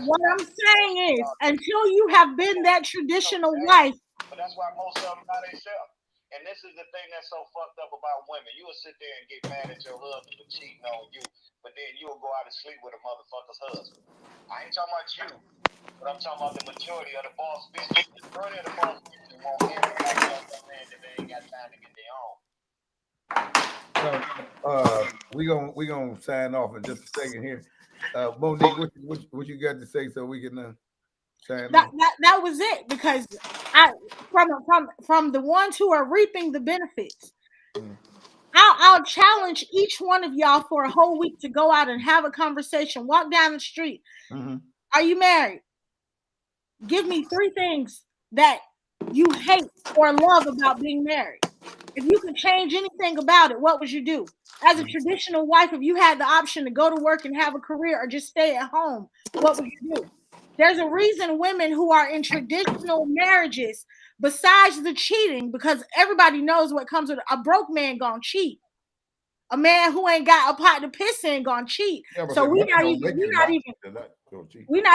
What I'm saying is, until you have been that traditional wife. But that's why most of them by themselves. And this is the thing that's so fucked up about women. You will sit there and get mad at your husband for cheating on you, but then you'll go out and sleep with a motherfucker's husband. I ain't talking about you, but I'm talking about the majority of the boss bitches. The majority of the boss bitches won't everybody else that man that they ain't got time to get their own. We gonna sign off in just a second here. Monique, what you got to say so we can sign off? That was it, because from the ones who are reaping the benefits, I'll challenge each one of y'all for a whole week to go out and have a conversation. Walk down the street. Are you married? Give me 3 things that you hate or love about being married. If you could change anything about it, what would you do? As a traditional wife, if you had the option to go to work and have a career or just stay at home, what would you do? There's a reason women who are in traditional marriages, besides the cheating, because everybody knows what comes with it, a broke man gonna cheat. A man who ain't got a pot to piss in gonna cheat. So we're not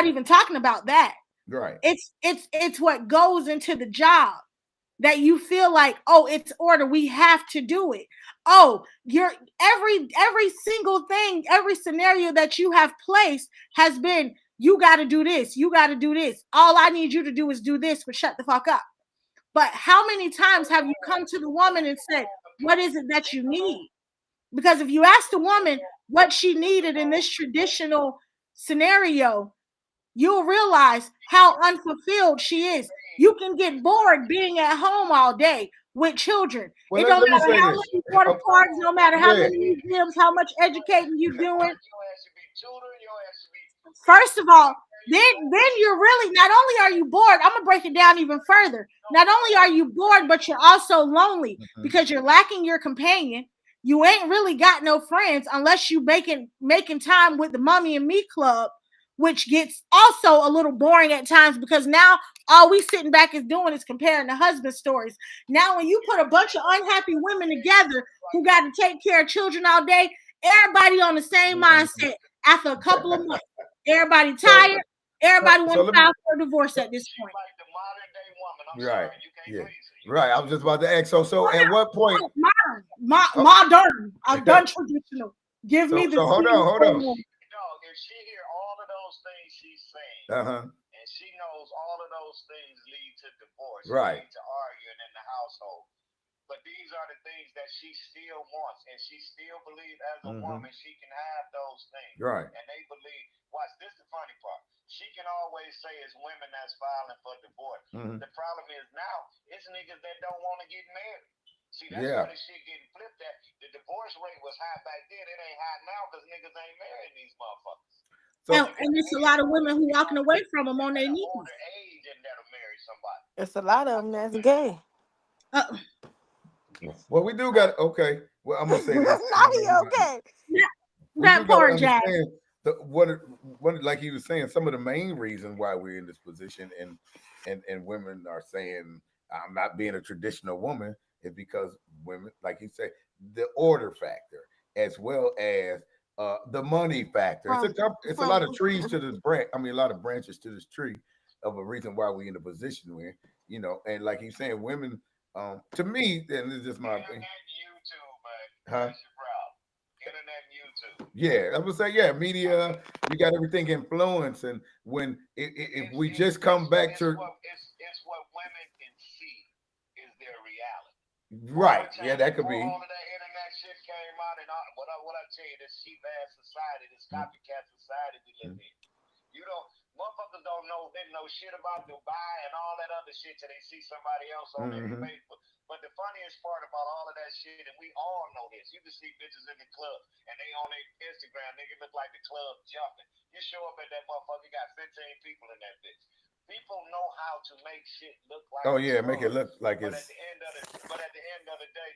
even talking about that. Right. It's what goes into the job that you feel like, oh, it's order, we have to do it. Oh, you're every single thing, every scenario that you have placed has been, you got to do this, you got to do this. All I need you to do is do this, but shut the fuck up. But how many times have you come to the woman and said, what is it that you need? Because if you ask the woman what she needed in this traditional scenario, you'll realize how unfulfilled she is. You can get bored being at home all day with children. It don't matter how many water parks, no matter how many museums, how much educating you're doing. First of all, then you're really, not only are you bored, I'm gonna break it down even further. Not only are you bored, but you're also lonely because you're lacking your companion. You ain't really got no friends unless you making time with the Mommy and Me Club, which gets also a little boring at times because now all we sitting back is doing is comparing the husband stories. Now, when you put a bunch of unhappy women together who got to take care of children all day, everybody on the same mindset. After a couple of months, everybody tired. Everybody want to file for a divorce at this point. Right. Yeah. Right. I was just about to ask. So at what point? Modern. I'm done traditional. Give me the hold on. If she hear all of those things she's saying, and she knows all of those things lead to divorce, right? Lead to arguing in the household. But these are the things that she still wants, and she still believes as a woman she can have those things. Right. And they believe. Watch this. The funny part. She can always say it's women that's filing for divorce. The problem is now it's niggas that don't want to get married. See, that's where the shit getting flipped at. The divorce rate was high back then. It ain't high now because niggas ain't marrying these motherfuckers. So, and it's a lot of women who walking away from them on their knees. Older age and that'll marry somebody. It's a lot of them that's gay. Well, we do got okay. Well, I'm gonna say this. Now he okay. That part, Jack. What like he was saying, some of the main reasons why we're in this position and women are saying I'm not being a traditional woman is because women, like you say, the order factor as well as the money factor. It's a lot of trees to this branch. I mean, a lot of branches to this tree of a reason why we're in the position we're in, you know. And like he's saying, women, to me, and this is just my opinion. Huh? Internet, YouTube. Yeah, I would say, yeah, media. You got everything influence, and when if we just come back to it's what women can see is their reality. Right? Yeah, that could be. All of that internet shit came out, and what I tell you, this cheap ass society, this copycat society we live in. You don't. Motherfuckers don't know shit about Dubai and all that other shit till they see somebody else on their Facebook. But the funniest part about all of that shit, and we all know this, you can see bitches in the club and they on their Instagram, nigga look like the club jumping. You show up at that motherfucker, got 15 people in that bitch. People know how to make shit look like. Oh yeah, make it look like but it's. But at the end of the day,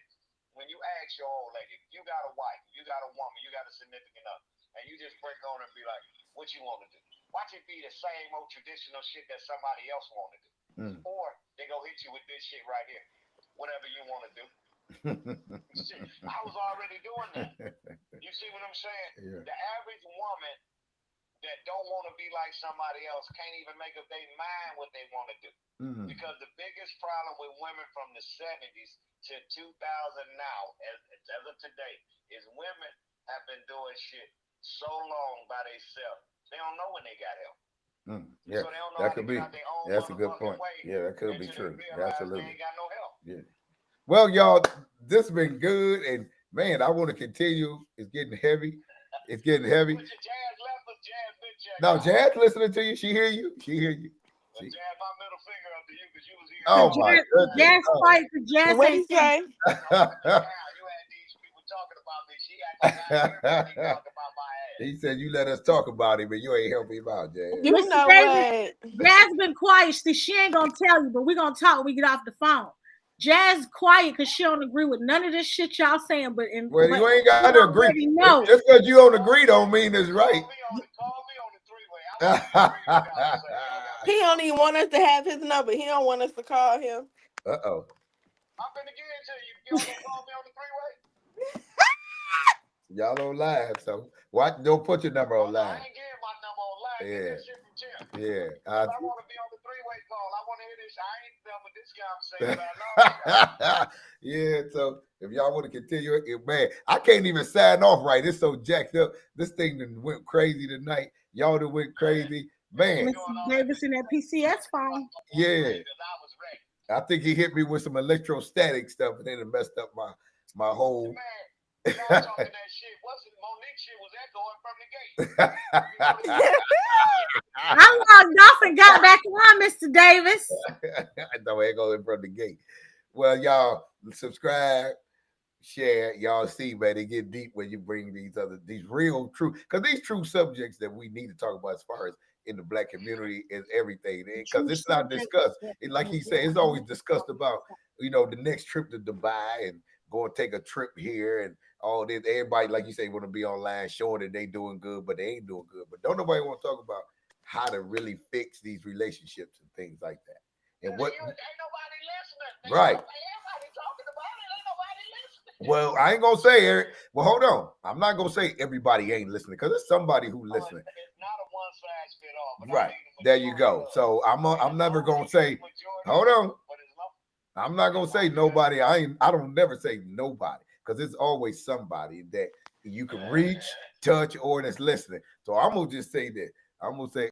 when you ask your old lady, you got a wife, you got a woman, you got a significant other, and you just break on her and be like, what you want to do? Watch it be the same old traditional shit that somebody else want to do. Or they go hit you with this shit right here. Whatever you want to do. Shit, I was already doing that. You see what I'm saying? Yeah. The average woman that don't want to be like somebody else can't even make up their mind what they want to do. Because the biggest problem with women from the 70s to 2000 now, as of today, is women have been doing shit so long by themselves. They don't know when they got help. Yeah, so they don't know that could be. That's a good point. Yeah, that could be true. Absolutely. They ain't got no help. Yeah. Well, y'all, this has been good, and man, I want to continue. It's getting heavy. It's getting heavy. No, Jazz listening to you. She hear you. She hear you. Jazz, my middle finger up to you because you was here. Oh my goodness. Jazz fight for Jazz. What did he say? You had these people talking about me. She acting like talking about my ass. He said you let us talk about him, but you ain't helping him out, Jazz. You know what? Jazz been quiet. She ain't gonna tell you, but we're gonna talk when we get off the phone. Jazz quiet because she don't agree with none of this shit y'all saying. But you ain't got to agree. No. Just because you don't agree don't mean it's right. Call me on the three-way. He don't even want us to have his number. He don't want us to call him. Uh-oh. I'm gonna give it to you. You gonna call me on the three-way? Y'all on live, so what? Don't put your number on live. I ain't getting my number on live. Yeah. Get that shit from Tim. Yeah. I want to be on the three-way call. I want to hear this. I ain't done with this conversation. Yeah, so if y'all want to continue it, man, I can't even sign off right. It's so jacked up. This thing done went crazy tonight. Y'all done went crazy. Man. Mr. Davis in that PCS phone. Yeah. I think he hit me with some electrostatic stuff and then it messed up my whole. Y'all talking that shit. Monique shit was echoing from the gate. I logged off and got back on, Mr. Davis. No, it goes in front of the gate. Well, y'all subscribe, share. Y'all see, man, they get deep when you bring these real true, because these true subjects that we need to talk about as far as in the Black community is everything. Because it's not discussed. Like he said, it's always discussed about, the next trip to Dubai and go and take a trip here and all this. Everybody, like you say, want to be online showing that they doing good, but they ain't doing good. But don't nobody want to talk about how to really fix these relationships and things like that. And what? Ain't nobody listening. Right. Everybody talking about it. Ain't nobody listening. Well, I ain't gonna say Eric. Well, hold on. I'm not gonna say everybody ain't listening because there's somebody who listening. It's not a one size fit all. Right. There you go. So I'm never gonna say. Hold on. I'm not gonna say nobody. I don't never say nobody because it's always somebody that you can reach, touch, or that's listening. So I'm gonna just say that. I'm gonna say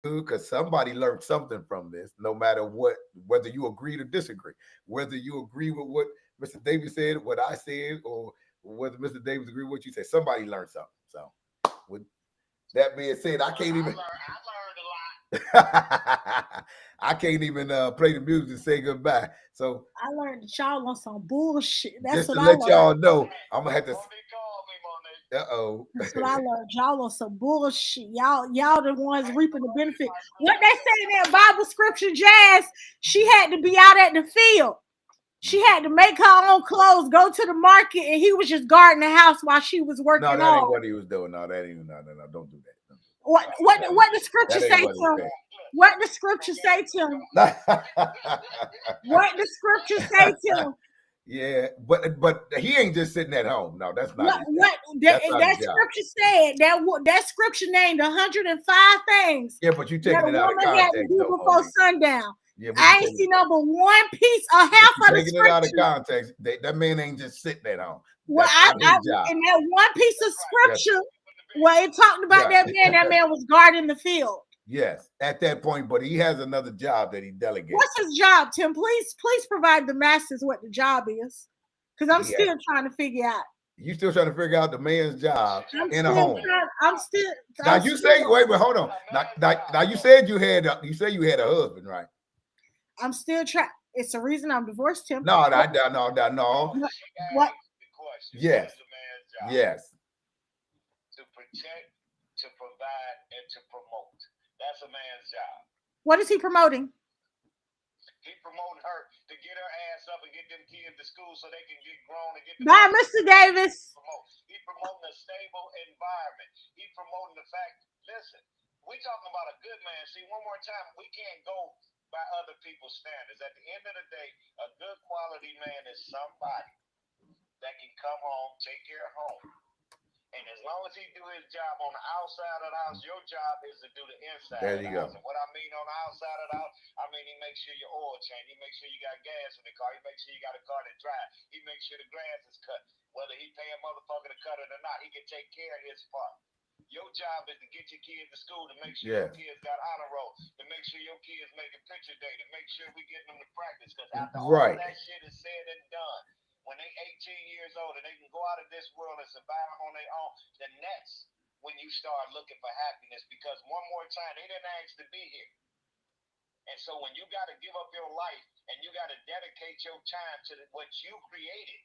because somebody learned something from this, no matter what, whether you agree or disagree, whether you agree with what Mr. Davis said, what I said, or whether Mr. Davis agree with what you said, somebody learned something. So with that being said, I can't even. I can't even play the music and say goodbye. So I learned that y'all on some bullshit. That's just what to I let learned. y'all know, I'm gonna have to. Uh-oh. That's what I learned. Y'all on some bullshit. Y'all the ones reaping the benefit. What they say in that Bible scripture, Jazz, she had to be out at the field. She had to make her own clothes, go to the market, and he was just guarding the house while she was working. No, that ain't what he was doing. No, that ain't no. Don't do that. What the scripture say to him? What the scripture say to him? What the scripture say to him? Yeah, but he ain't just sitting at home. No, that's not. That scripture said that scripture named 105 things. Yeah, but you taking that it a out of woman had to context, do though, before Omi. sundown. Yeah, I ain't see number one piece or half of the taking it out of scripture. context. That man ain't just sitting at home. Well, That's not his job. in that one piece of scripture where it talked about that man was guarding the field. Yes, at that point, but he has another job that he delegates. What's his job, Tim? Please provide the masses what the job is, because I'm still trying to figure out. You still trying to figure out the man's job in a home? I'm say, wait, hold on. Now you said you had a husband, right? I'm still trying. It's the reason I'm divorced, Tim. No. What? Yes. Yes. To protect, to provide, and to promote. That's a man's job. What is he promoting? He promoting her to get her ass up and get them kids to school so they can get grown and get. Bye, Mr. Davis. He promoting a stable environment. He promoting the fact. Listen, we talking about a good man. See, one more time, we can't go by other people's standards. At the end of the day, a good quality man is somebody that can come home, take care of home. And as long as he do his job on the outside of the house, your job is to do the inside of the house. And what I mean on the outside of the house, I mean he makes sure your oil change. He makes sure you got gas in the car. He makes sure you got a car that drives. He makes sure the grass is cut. Whether he pay a motherfucker to cut it or not, he can take care of his part. Your job is to get your kids to school, to make sure your kids got honor roll, to make sure your kids making picture day, to make sure we getting them to practice. Because after all that shit is said and done, when they 18 years old and they can go out of this world and survive on their own, then that's when you start looking for happiness. Because one more time, they didn't ask to be here. And so when you got to give up your life and you got to dedicate your time to what you created,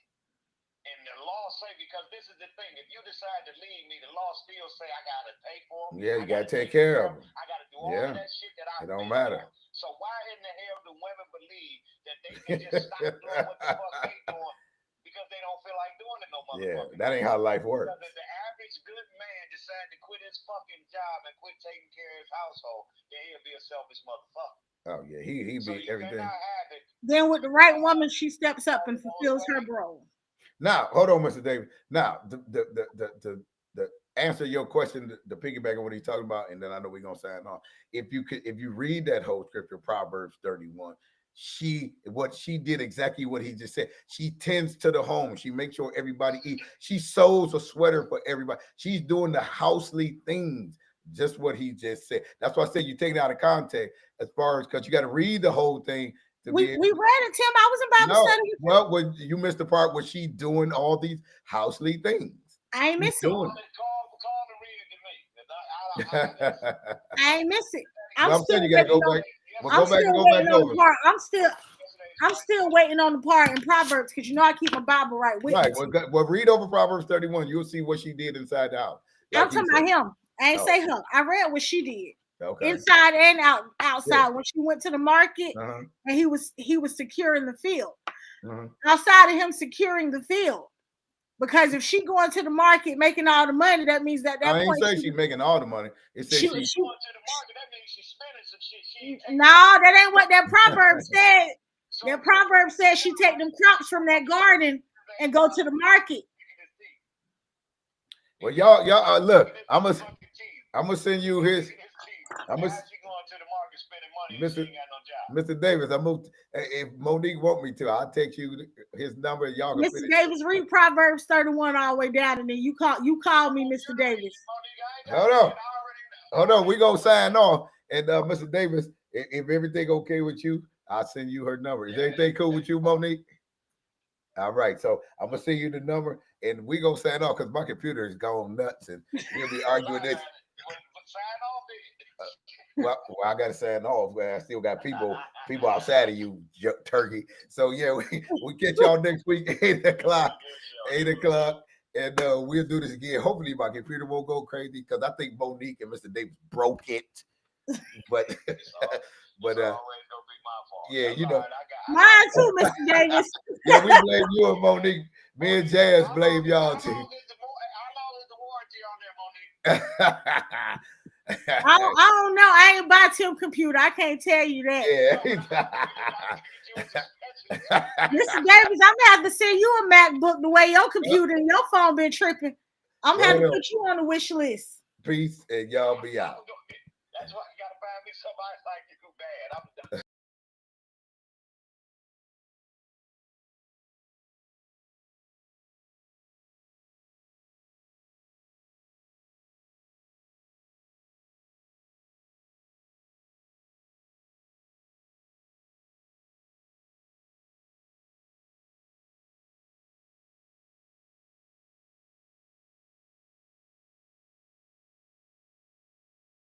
and the law say, because this is the thing, if you decide to leave me, the law still say I got to pay for them. Yeah, you got to take care of them. I got to do all of that shit that I it don't matter. So why in the hell do women believe that they can just stop doing what the fuck they doing? Because they don't feel like doing it no motherfucker. Yeah, that ain't how life works. Because if the average good man decide to quit his fucking job and quit taking care of his household, then he'll be a selfish motherfucker. Oh yeah, he be everything. Then with the right woman, she steps up and fulfills her role. Now, hold on, Mr. Davis. Now, the answer your question, the piggyback on what he's talking about, and then I know we're gonna sign on. If you read that whole scripture, Proverbs 31. She did exactly what he just said. She tends to the home. She makes sure everybody eat. She sews a sweater for everybody. She's doing the housely things, just what he just said. That's why I said you take it out of context as far as because you got to read the whole thing. We read it, Tim. I was in Bible study. Well, you missed the part where she doing all these housely things. I ain't miss it. I ain't miss it. I'm still you gotta go back. I'm still waiting on the part in Proverbs because you know I keep my Bible right with me. Well, read over Proverbs 31. You'll see what she did inside the house. I'm talking about him. I ain't say her. I read what she did. Okay. Inside and outside. When she went to the market and he was securing the field. Outside of him securing the field. Because if she going to the market making all the money, that means that I ain't say she's making all the money. It says she going to the market. That means she's spending some shit. No, that ain't what that proverb said. That proverb says she take them crops from that garden and go to the market. Well, y'all look. I'm gonna send you his. Mr. Mr. Davis, if Monique want me to, I'll text you his number. Y'all can Mr. Davis, read Proverbs 31 all the way down, and then you call me Mr. Davis. Hold on. We gonna sign off. And Mr. Davis, if everything okay with you, I'll send you her number. Is everything cool with you, Monique? All right. So I'm gonna send you the number, and we gonna sign off because my computer is going nuts, and we'll be arguing this. Well, I got to sign off. I still got people outside of you, turkey. So yeah, we catch y'all next week, 8 o'clock, and we'll do this again. Hopefully, my computer won't go crazy because I think Monique and Mr. Davis broke it. But yeah, you know, mine too, Mr. Davis. Yeah, we blame you and Monique. Me and Jazz blame y'all too. I don't know. I ain't buy Tim computer. I can't tell you that. Yeah. Mr. Davis, I'm gonna have to send you a MacBook the way your computer and your phone been tripping. I'm gonna have to put you on the wish list. Peace, and y'all be out. That's why you gotta find me somebody like you.